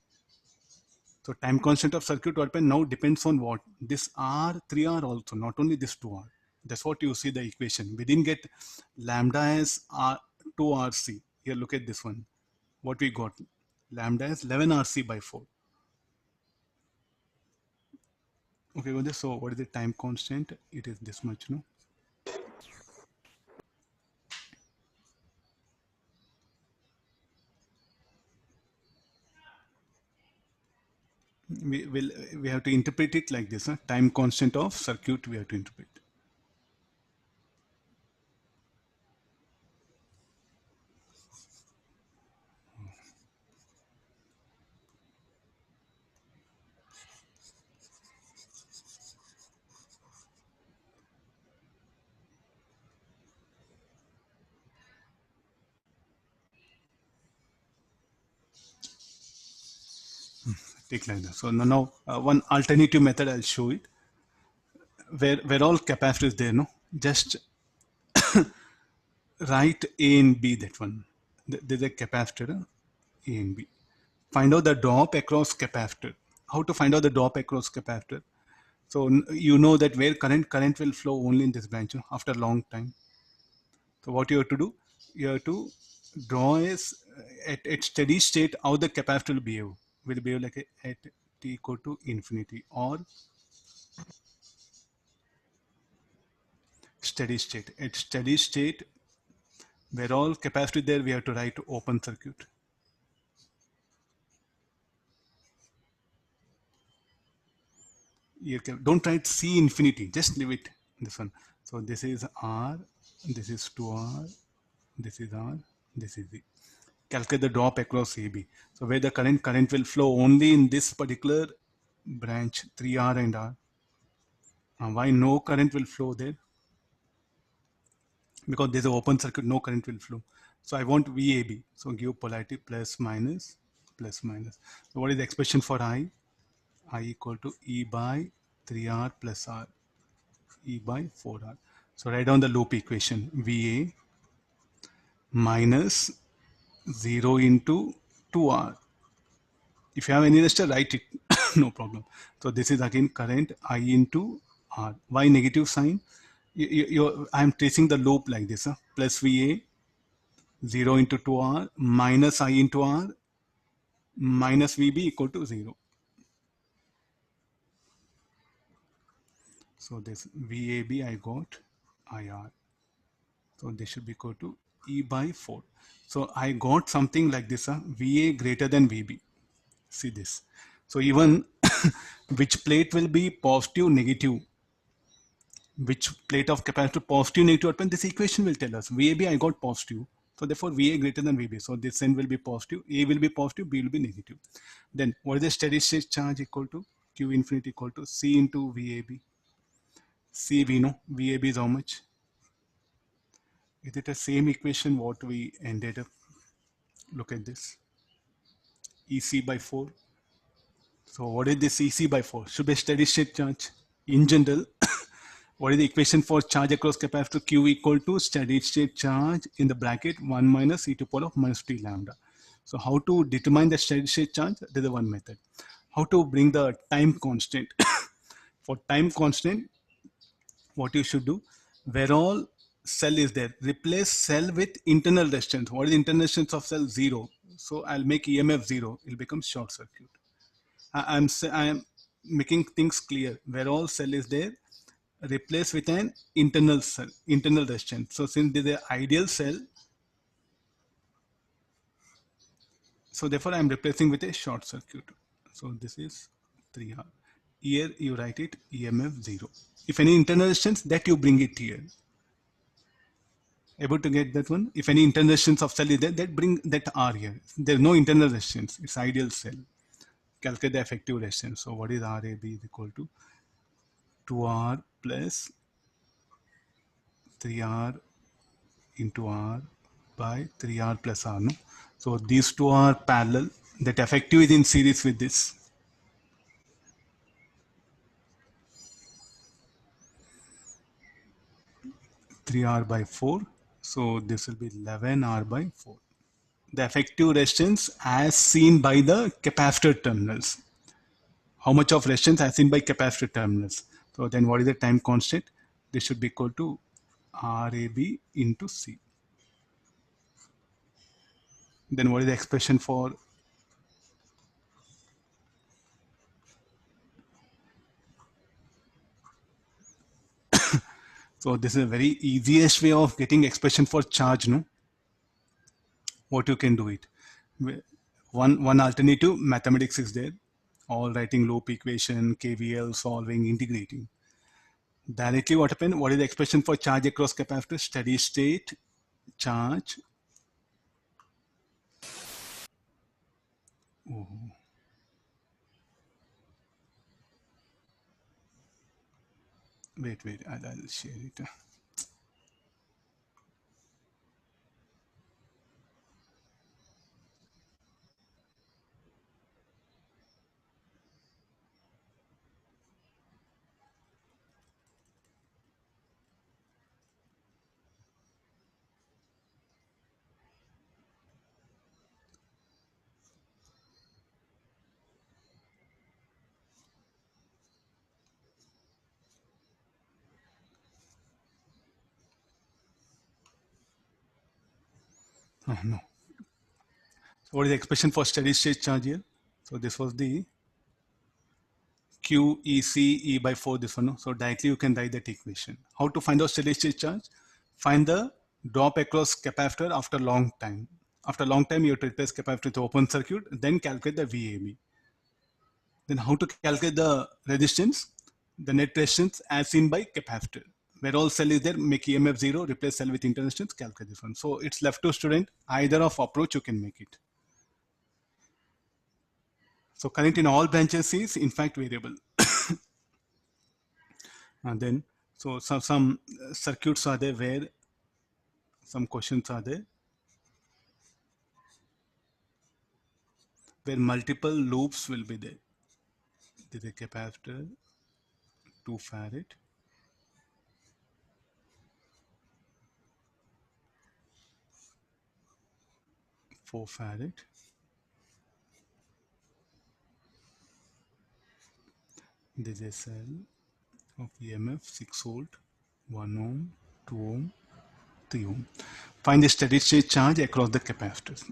[SPEAKER 1] So time constant of circuit now depends on what? This R, 3R also, not only this 2R. That's what you see the equation. We didn't get lambda as R, 2RC. Here, look at this one. What we got? Lambda is 11RC by 4. Okay, well, so what is the time constant? It is this much, no? We have to interpret it like this. Huh? Time constant of circuit we have to interpret. Take like that. So now one alternative method I'll show it. Where all capacitors there, no? Just write A and B, that one. There's a capacitor, A and B. Find out the drop across capacitor. How to find out the drop across capacitor? So you know that where current will flow only in this branch after a long time. So what you have to do? You have to draw is at steady state how the capacitor will behave. Will behave like at t equal to infinity or steady state. At steady state, where all capacitor there, we have to write open circuit. You don't write C infinity, just leave it this one. So this is R, this is 2R, this is R, this is D. Calculate the drop across AB. So where the current will flow only in this particular branch 3R and R. Why no current will flow there? Because there's an open circuit, no current will flow. So I want VAB. So give polarity plus minus, plus minus. So what is the expression for I? I equal to E by 3R plus R, E by 4R. So write down the loop equation. VA minus 0 into 2R. If you have any resistor, write it. No problem. So this is again current I into R. Why negative sign? I am tracing the loop like this. Plus VA 0 into 2R minus I into R minus VB equal to 0. So this VAB I got IR. So this should be equal to E by 4. So I got something like this, VA greater than VB. See this. So even which plate will be positive, negative, which plate of capacitor positive, negative open, this equation will tell us. VAB I got positive. So therefore VA greater than VB. So this end will be positive, A will be positive, B will be negative. Then what is the steady state charge equal to? Q infinity equal to C into VAB. C we know, VAB is how much? Is it the same equation what we ended up? Look at this. EC by 4. So what is this EC by 4? Should be steady state charge. In general, what is the equation for charge across capacitor? Q equal to steady state charge in the bracket 1 minus e to the power of minus t lambda. So how to determine the steady state charge? There is one method. How to bring the time constant? For time constant, what you should do, where all cell is there, replace cell with internal resistance. What is the internal resistance of cell? 0. So I'll make EMF 0. It will become short circuit. I'm making things clear. Where all cell is there, replace with an internal cell, internal resistance. So since this is an ideal cell, so therefore I'm replacing with a short circuit. So this is 3R. Here you write it EMF 0. If any internal resistance, that you bring it here. Able to get that one? If any internal resistance of cell is there, that bring that R here. There's no internal resistance. It's ideal cell. Calculate the effective resistance. So what is RAB is equal to 2R plus 3R into R by 3R plus R. No? So these two are parallel. That effective is in series with this. 3R by 4. So this will be 11R by 4. The effective resistance as seen by the capacitor terminals. How much of resistance as seen by capacitor terminals? So then what is the time constant? This should be equal to RAB into C. Then what is the expression for? So this is a very easiest way of getting expression for charge, no? What you can do it. One alternative, mathematics is there. All writing loop equation, KVL, solving, integrating. Directly what happened? What is the expression for charge across capacitor? Steady state charge. Oh. Wait, I'll share it. Oh, no. So what is the expression for steady state charge here? So this was the Q E C E by 4, this one. No? So directly you can write that equation. How to find out steady state charge? Find the drop across capacitor after long time. After long time, you have to replace capacitor with open circuit, then calculate the VAB. Then how to calculate the resistance? The net resistance as seen by capacitor. Where all cell is there, make EMF 0, replace cell with internal resistance, calculate this one. So it's left to student, either of approach you can make it. So current in all branches is in fact variable. And then, so some circuits are there where some questions are there where multiple loops will be there. There is a capacitor, 2 farad, 4 farad. There is a cell of EMF 6 volt, 1 ohm, 2 ohm, 3 ohm. Find the steady state charge across the capacitors.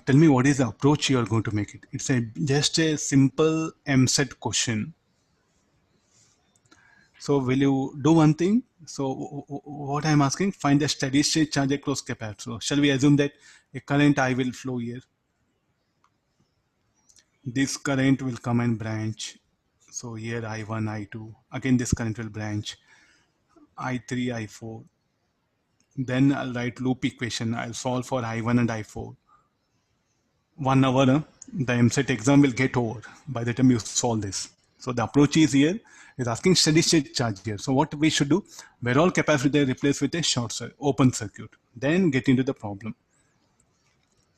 [SPEAKER 1] Tell me what is the approach you are going to make it. It's just a simple MSET question. So will you do one thing? So what I'm asking, find the steady state charge across capacitor. So shall we assume that a current I will flow here? This current will come and branch. So here I1, I2. Again this current will branch. I3, I4. Then I'll write loop equation. I'll solve for I1 and I4. 1 hour, the MSET exam will get over by the time you solve this. So the approach is here is asking steady state charge here. So what we should do, where all capacitor replace with a open circuit. Then get into the problem.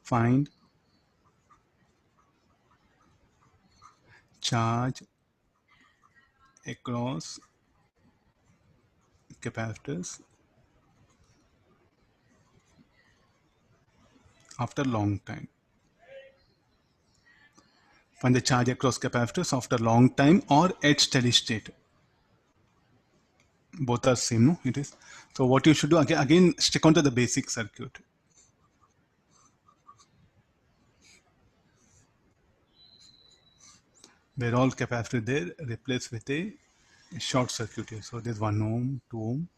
[SPEAKER 1] Find charge across capacitors after long time. Find the charge across capacitors after long time or at steady state. Both are same, no? It is. So what you should do, again stick onto the basic circuit. Where all capacitor there replaced with a short circuit here. So there's 1 ohm, 2 ohm,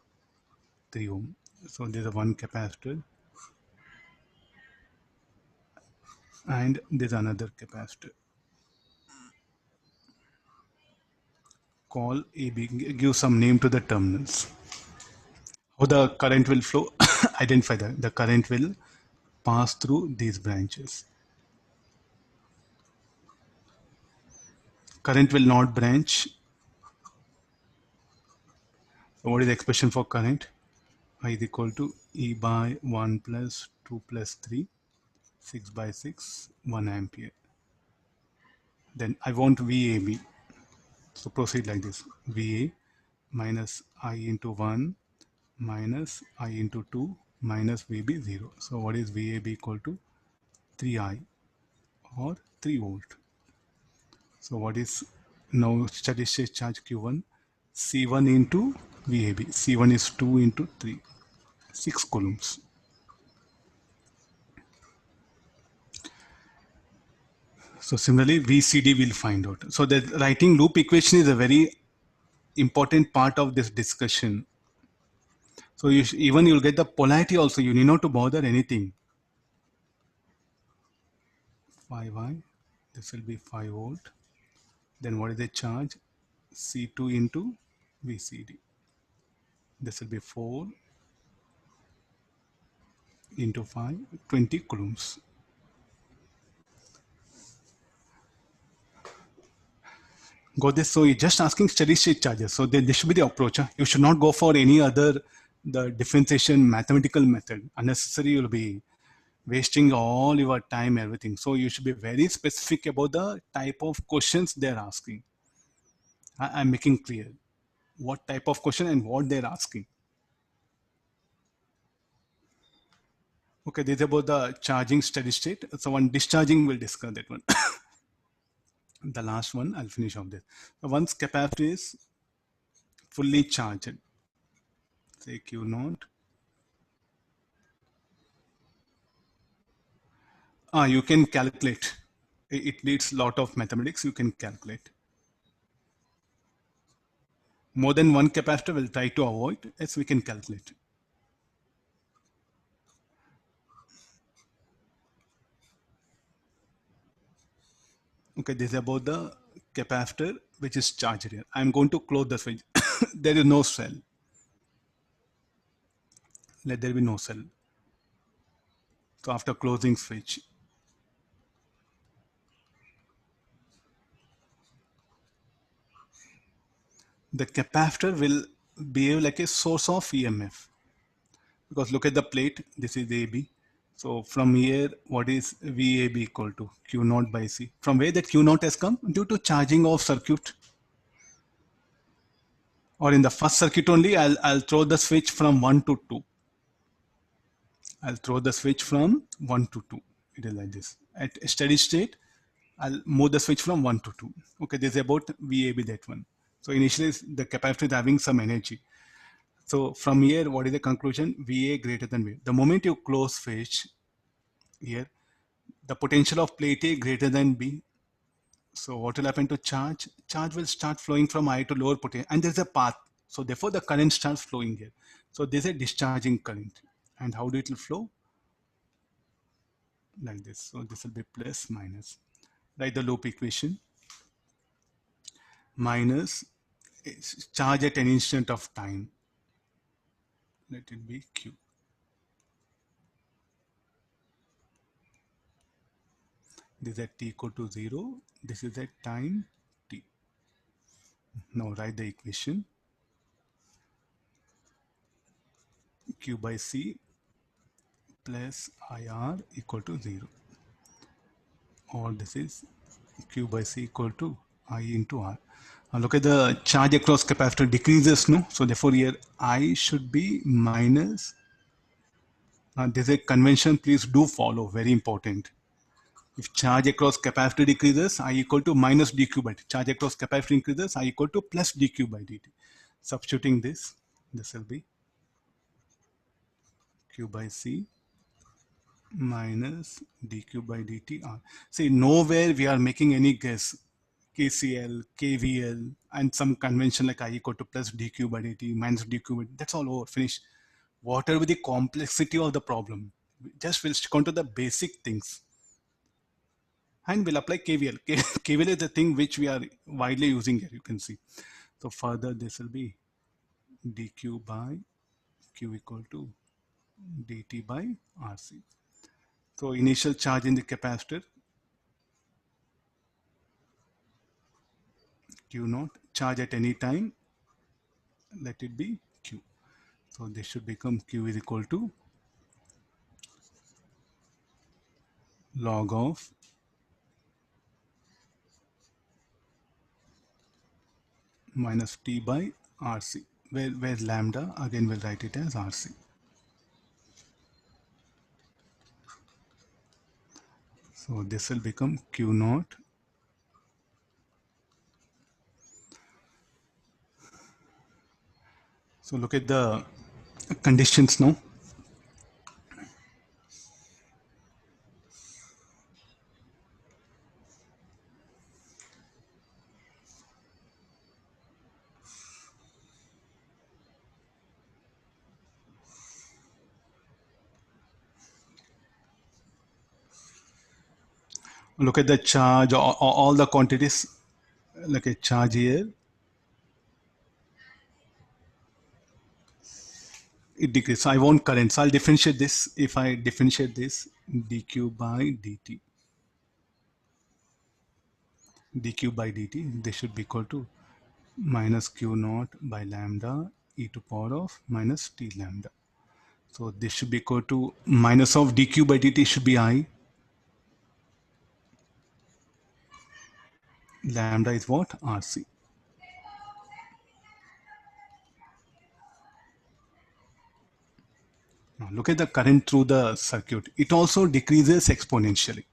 [SPEAKER 1] 3 ohm. So there's a one capacitor and there's another capacitor. Call AB, give some name to the terminals. How the current will flow, identify that. The current will pass through these branches. Current will not branch. So what is the expression for current? I is equal to E by 1 plus 2 plus 3, 6 by 6, 1 ampere. Then I want VAB. So proceed like this. VA minus I into 1 minus I into 2 minus VB 0. So what is VAB equal to? 3I or 3 volt. So what is now steady state charge Q1? C1 into VAB. C1 is 2 into 3. 6 coulombs. So similarly VCD will find out. So the writing loop equation is a very important part of this discussion. So even you'll get the polarity also. You need not to bother anything. 5I, this will be 5 volt. Then what is the charge? C2 into VCD. This will be 4 into 5, 20 coulombs. Got this? So you're just asking steady state charges. So this should be the approach. Huh? You should not go for any other the differentiation mathematical method. Unnecessary, you'll be wasting all your time, everything. So you should be very specific about the type of questions they're asking. I'm making clear what type of question and what they're asking. Okay, this is about the charging steady state. So on discharging, we'll discuss that one. The last one, I'll finish off this. So once capacitor is fully charged, say Q naught. You can calculate. It needs a lot of mathematics. You can calculate. More than one capacitor we'll try to avoid. Yes, we can calculate. Okay, this is about the capacitor which is charged here. I'm going to close the switch. There is no cell. Let there be no cell. So after closing switch, the capacitor will behave like a source of EMF. Because look at the plate, this is AB. So from here, what is VAB equal to? Q naught by C. From where that Q naught has come? Due to charging of circuit. Or in the first circuit only, I'll throw the switch from 1 to 2. I'll throw the switch from 1 to 2. It is like this. At steady state, I'll move the switch from 1 to 2. Okay, this is about VAB, that one. So initially, the capacitor is having some energy. So from here, what is the conclusion? VA greater than V. The moment you close switch here, the potential of plate A greater than B. So what will happen to charge? Charge will start flowing from I to lower potential, and there's a path. So therefore the current starts flowing here. So this is a discharging current. And how do it will flow? Like this. So this will be plus minus. Write the loop equation. Minus charge at an instant of time. Let it be Q. This is at t equal to 0. This is at time t. Now write the equation. Q by C plus IR equal to 0. Or this is Q by C equal to I into R. Now look at the charge across capacitor decreases, no? So therefore here I should be minus. This is a convention, please do follow, very important. If charge across capacitor decreases, I equal to minus dq by dt. Charge across capacitor increases, I equal to plus dq by dt. Substituting this will be Q by C minus dq by dt R. See, nowhere we are making any guess. KCL, KVL, and some convention like I equal to plus dq by dt minus dq by dt. That's all over, finish. Whatever the complexity of the problem, just we'll stick on to the basic things. And we'll apply KVL. KVL is the thing which we are widely using here, you can see. So further, this will be dq by q equal to dt by RC. So initial charge in the capacitor, Q naught, charge at any time, let it be Q. So this should become Q is equal to log of minus T by RC, where lambda, again we'll write it as RC. So this will become Q naught So look at the conditions now. Look at the charge, all the quantities, like a charge here. It decreases. So I want current. So I'll differentiate this. If I differentiate this, dq by dt, dq by dt, this should be equal to minus q naught by lambda e to power of minus t lambda. So this should be equal to minus of dq by dt should be I. Lambda is what? RC. Now look at the current through the circuit. It also decreases exponentially.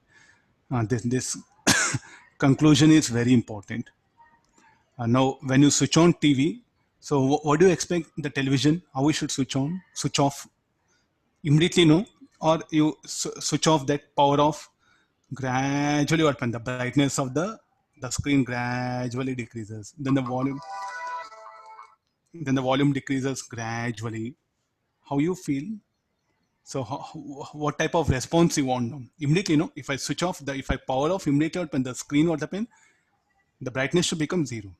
[SPEAKER 1] This conclusion is very important. Now, when you switch on TV, so what do you expect the television? How we should switch on, switch off? Immediately, no? Or you switch off that power off gradually. What happens? The brightness of the screen gradually decreases. Then the volume decreases gradually. How you feel? So what type of response you want now? Immediately, no? If I switch off if I power off immediately, when the screen what happen? The brightness should become 0.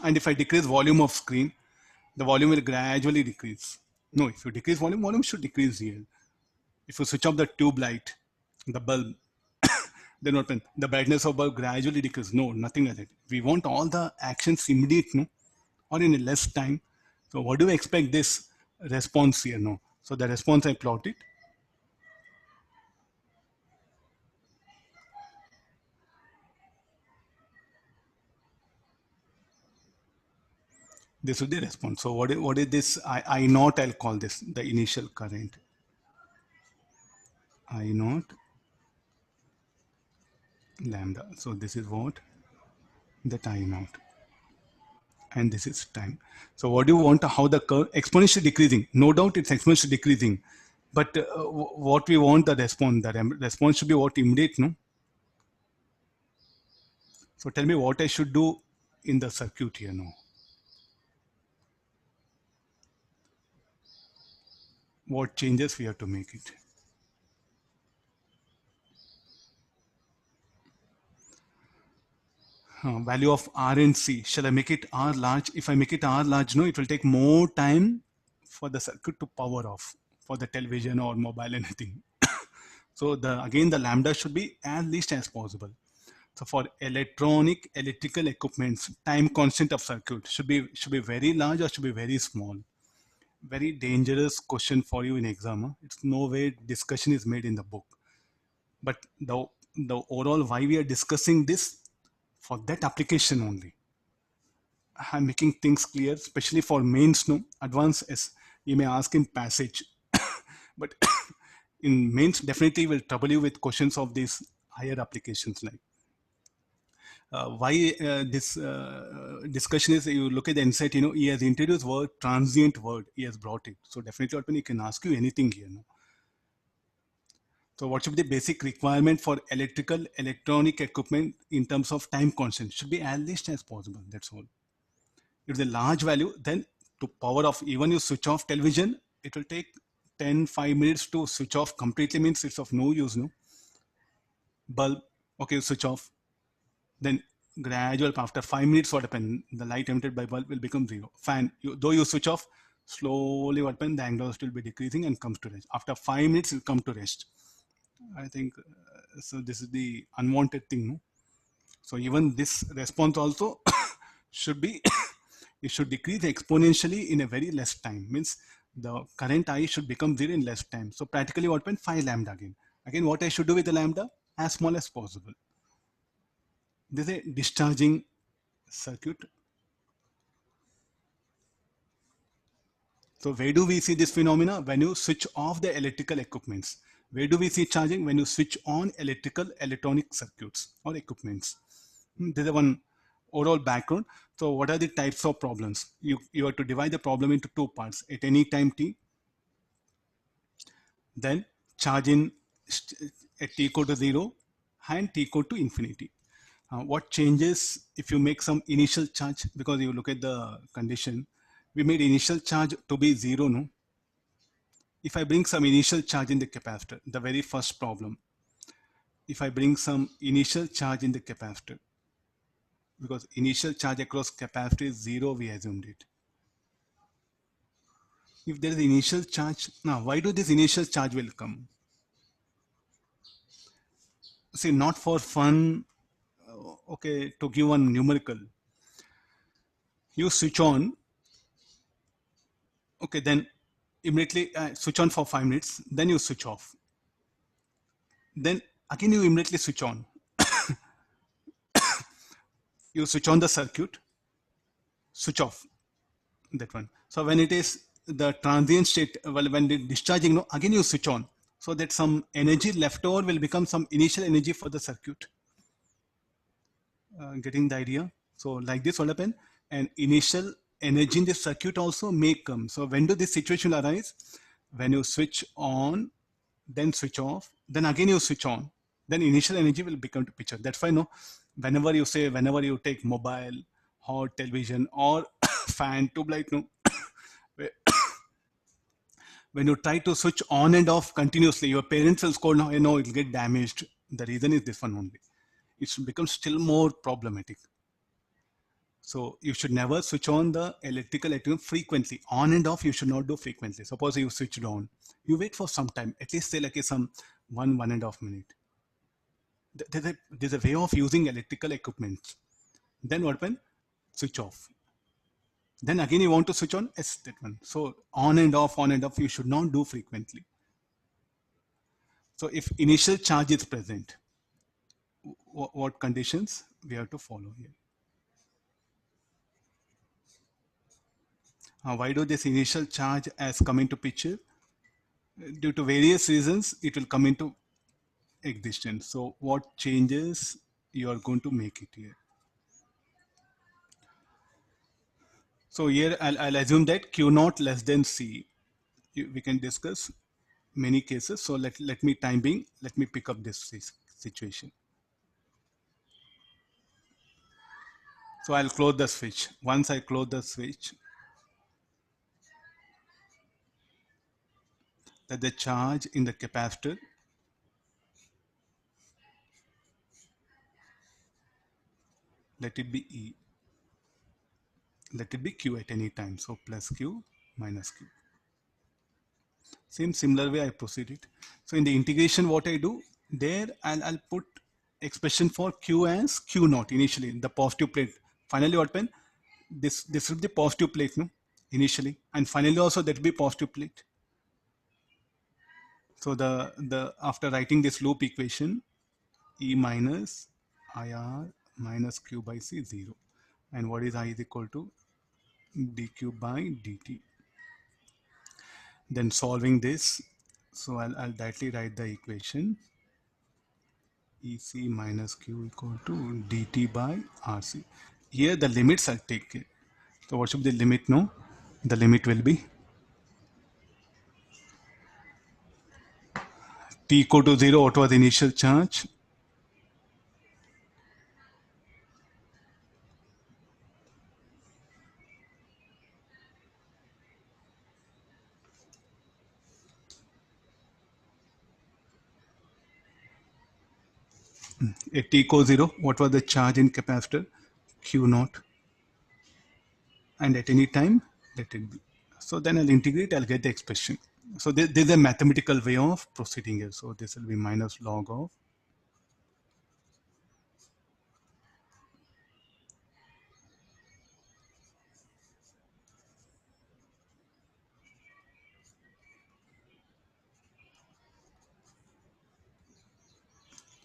[SPEAKER 1] And if I decrease volume of screen, the volume will gradually decrease. No, if you decrease volume, volume should decrease here. If you switch off the tube light, the bulb, then what happens? The brightness of bulb gradually decreases. No, nothing like that. We want all the actions immediate, no? Or in a less time. So what do we expect this response here? No. So the response I plot it. This will be the response. So what is this? I naught, I'll call this the initial current. I naught lambda. So this is what? That I naught. And this is time. So what do you want? How the curve exponentially decreasing? No doubt it's exponentially decreasing. But what we want the response should be what? Immediate, no? So tell me what I should do in the circuit here now. what changes we have to make it. Value of R and C. Shall I make it R large? If I make it R large, no, it will take more time for the circuit to power off for the television or mobile anything. So again the lambda should be as least as possible. So for electrical equipments, time constant of circuit should be very large or should be very small. Very dangerous question for you in exam. Huh? It's no way discussion is made in the book. But the overall why we are discussing this for that application only. I'm making things clear, especially for mains. No advanced as you may ask in passage, but in mains definitely will trouble you with questions of these higher applications like. Why this discussion is, you look at the insight, he has introduced word transient word, he has brought it, so definitely open he can ask you anything here. No? So what should be the basic requirement for electronic equipment in terms of time constant? Should be as least as possible, that's all. If it's a large value, then to power off, even you switch off television, it will take 5 minutes to switch off completely, means it's of no use. No bulb, okay, switch off, then gradual after 5 minutes what happen, the light emitted by bulb will become zero. Fan, though you switch off, slowly what happen, the angle will be decreasing and comes to rest. After 5 minutes it will come to rest. I think so this is the unwanted thing. No? So even this response also should be it should decrease exponentially in a very less time, means the current I should become zero in less time. So practically what happen, 5 lambda again what I should do with the lambda, as small as possible. This is a discharging circuit. So where do we see this phenomena? When you switch off the electrical equipments. Where do we see charging? When you switch on electronic circuits or equipments. This is one overall background. So what are the types of problems? You have to divide the problem into two parts. At any time t, then charge in at t equal to 0 and t equal to infinity. What changes if you make some initial charge? Because you look at the condition, we made initial charge to be 0. No, if I bring some initial charge in the capacitor, the very first problem, if I bring some initial charge in the capacitor, because initial charge across capacitor is 0, we assumed it. If there is initial charge, now why do this initial charge will come? See, not for fun, okay, to give one numerical. You switch on, okay, then immediately switch on for 5 minutes, then you switch off. Then again you immediately switch on. You switch on the circuit, switch off that one. So when it is the transient state, well, when it discharging, no, again you switch on, so that some energy left over will become some initial energy for the circuit. Getting the idea? So like this will happen, and initial energy in the circuit also may come. So when do this situation arise? When you switch on, then switch off, then again you switch on, then initial energy will become to picture. That's why no, whenever you take mobile or television or fan, tube light, no, when you try to switch on and off continuously, your parents will scold, no, it will get damaged. The reason is this one only. It becomes still more problematic. So you should never switch on the electrical equipment frequently. On and off, you should not do frequently. Suppose you switch it on, you wait for some time, at least say like some 1.5 minute. There's a way of using electrical equipment. Then what happens? Switch off. Then again you want to switch on, yes, that one. So on and off, you should not do frequently. So if initial charge is present, what conditions we have to follow here? Why do this initial charge has come into picture? Due to various reasons, it will come into existence. So what changes you are going to make it here? So here I'll assume that Q naught less than C. We can discuss many cases. So let me time being, let me pick up this situation. So I'll close the switch. Once I close the switch, that the charge in the capacitor let it be E, let it be Q at any time. So plus Q minus Q. Same similar way I proceed it. So in the integration, what I do there, I'll put expression for Q as Q naught initially, the positive plate. Finally, what when this will be the positive plate, no, initially, and finally also that will be positive plate. So the after writing this loop equation, E minus IR minus Q by C 0, and what is I is equal to dq by dt. Then solving this, so I'll directly write the equation EC minus Q equal to dt by RC. Here the limits I'll take it. So what should be the limit? No, the limit will be t equal to 0. What was the initial charge? At t equals 0, what was the charge in capacitor? Q naught. And at any time, let it be. So then I'll integrate, I'll get the expression. So there's a mathematical way of proceeding here. So this will be minus log of.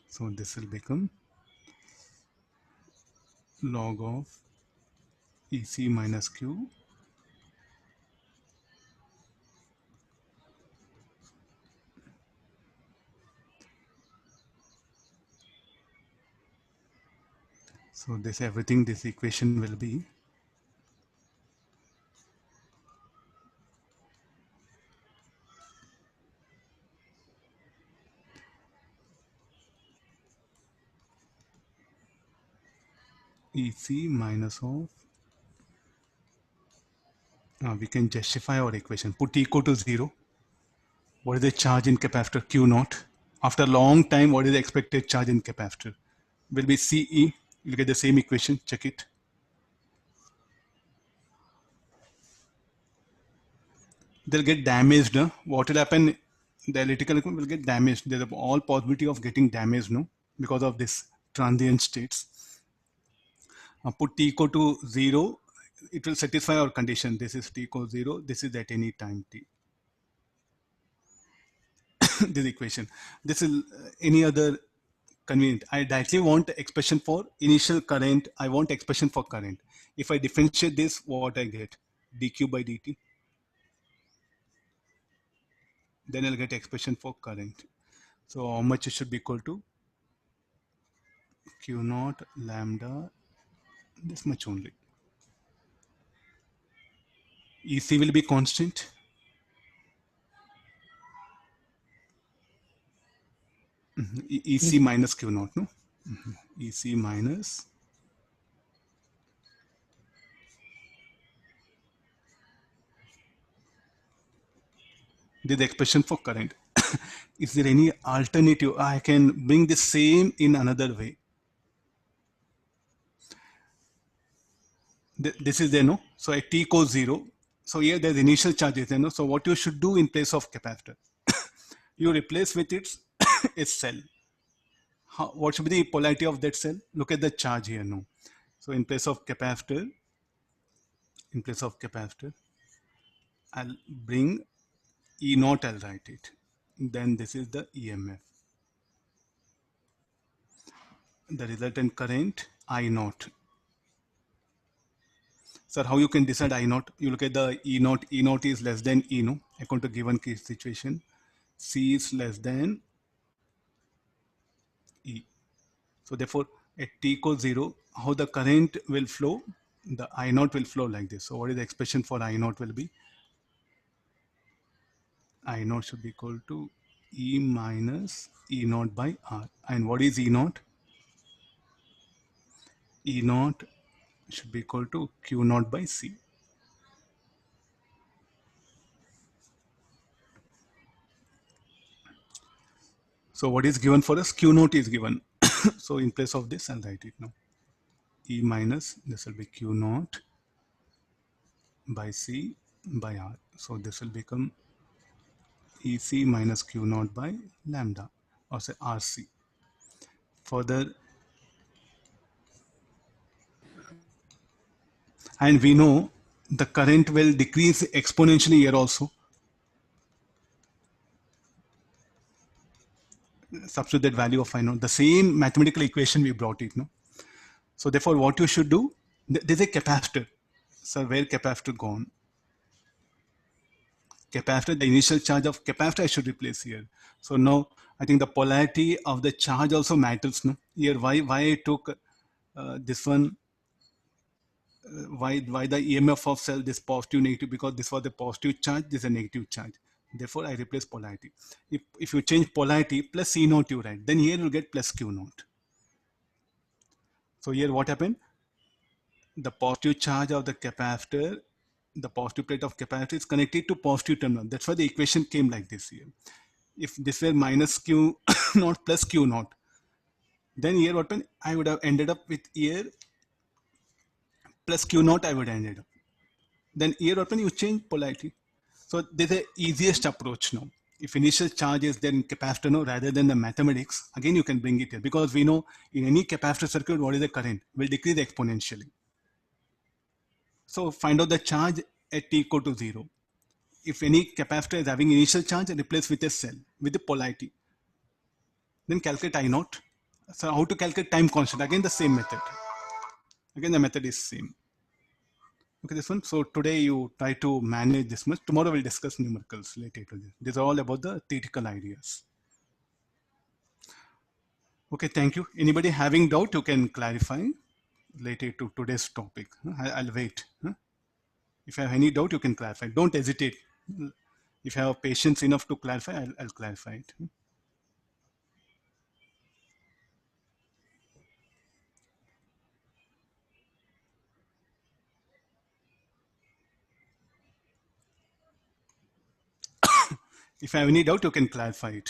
[SPEAKER 1] So this will become log of EC minus Q so this everything, this equation will be EC minus of, we can justify our equation, put T equal to 0. What is the charge in capacitor? Q naught. After a long time, what is the expected charge in capacitor? Will be CE. You'll get the same equation, check it. They'll get damaged. No? What will happen? The electrical equipment will get damaged. There's all possibility of getting damaged, no, because of this transient states. Put t equal to 0, it will satisfy our condition. This is t equals 0. This is at any time t. This equation. This is any other convenient. I directly want expression for initial current. I want expression for current. If I differentiate this, what I get? dq by dt. Then I'll get expression for current. So how much it should be equal to? Q naught lambda, this much only. EC will be constant. EC minus Q naught, no? EC minus. This is the expression for current. Is there any alternative? I can bring the same in another way. This is there, no? So at t equals 0. So here there's initial charges there, no? So what you should do in place of capacitor? You replace with its a cell. What should be the polarity of that cell? Look at the charge here, no? So in place of capacitor, I'll bring E naught, I'll write it. Then this is the EMF. The resultant current I naught. Sir, how you can decide I naught? You look at the E naught. E naught is less than E, no? According to given case situation. C is less than E. So therefore, at t equals 0, how the current will flow? The I naught will flow like this. So what is the expression for I naught will be? I naught should be equal to E minus E naught by R. And what is E naught? E naught should be equal to Q naught by C. So what is given for us? Q naught is given. So in place of this, I'll write it now. E minus, this will be Q naught by C by R. So this will become EC minus Q naught by lambda, or say RC. Further, and we know the current will decrease exponentially here also. Substitute that value of I know. The same mathematical equation we brought it, no? So therefore, what you should do, there's a capacitor. So where capacitor gone? Capacitor, the initial charge of capacitor I should replace here. So now I think the polarity of the charge also matters, no? Here, why I took this one, why the EMF of cell this positive negative, because this was the positive charge, this is a negative charge. Therefore, I replace polarity. If you change polarity plus C naught you write, then here you'll get plus Q naught. So here what happened? The positive charge of the capacitor, the positive plate of capacitor is connected to positive terminal. That's why the equation came like this here. If this were minus Q naught plus Q naught, then here what happened? I would have ended up with here plus Q naught I would have ended up. Then here what happened? You change polarity. So there's the easiest approach now. If initial charge is there in capacitor, no, rather than the mathematics, again you can bring it here, because we know in any capacitor circuit what is the current will decrease exponentially. So find out the charge at t equal to 0. If any capacitor is having initial charge, replace with a cell with the polarity. Then calculate I naught. So how to calculate time constant? Again the same method. Again the method is same. Okay, this one. So today you try to manage this much. Tomorrow we'll discuss numericals later to this. These are all about the theoretical ideas. Okay, thank you. Anybody having doubt, you can clarify later to today's topic. I'll wait. If you have any doubt, you can clarify. Don't hesitate. If you have patience enough to clarify, I'll clarify it. If you have any doubt, you can clarify it.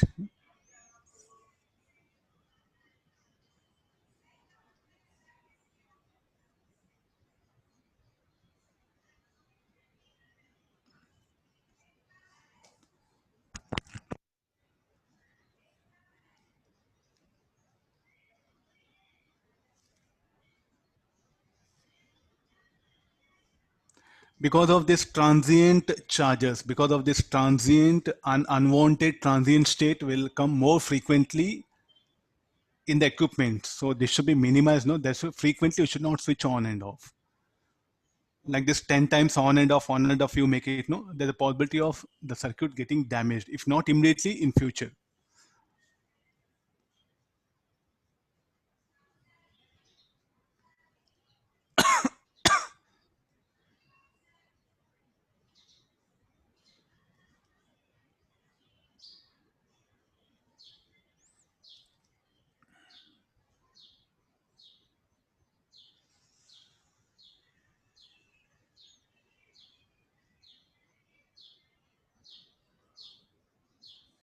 [SPEAKER 1] Because of this transient charges, because of this transient and unwanted transient state will come more frequently in the equipment. So this should be minimized. No, that's frequently you should not switch on and off. Like this 10 times on and off you make it, no, there's a possibility of the circuit getting damaged, if not immediately, in future.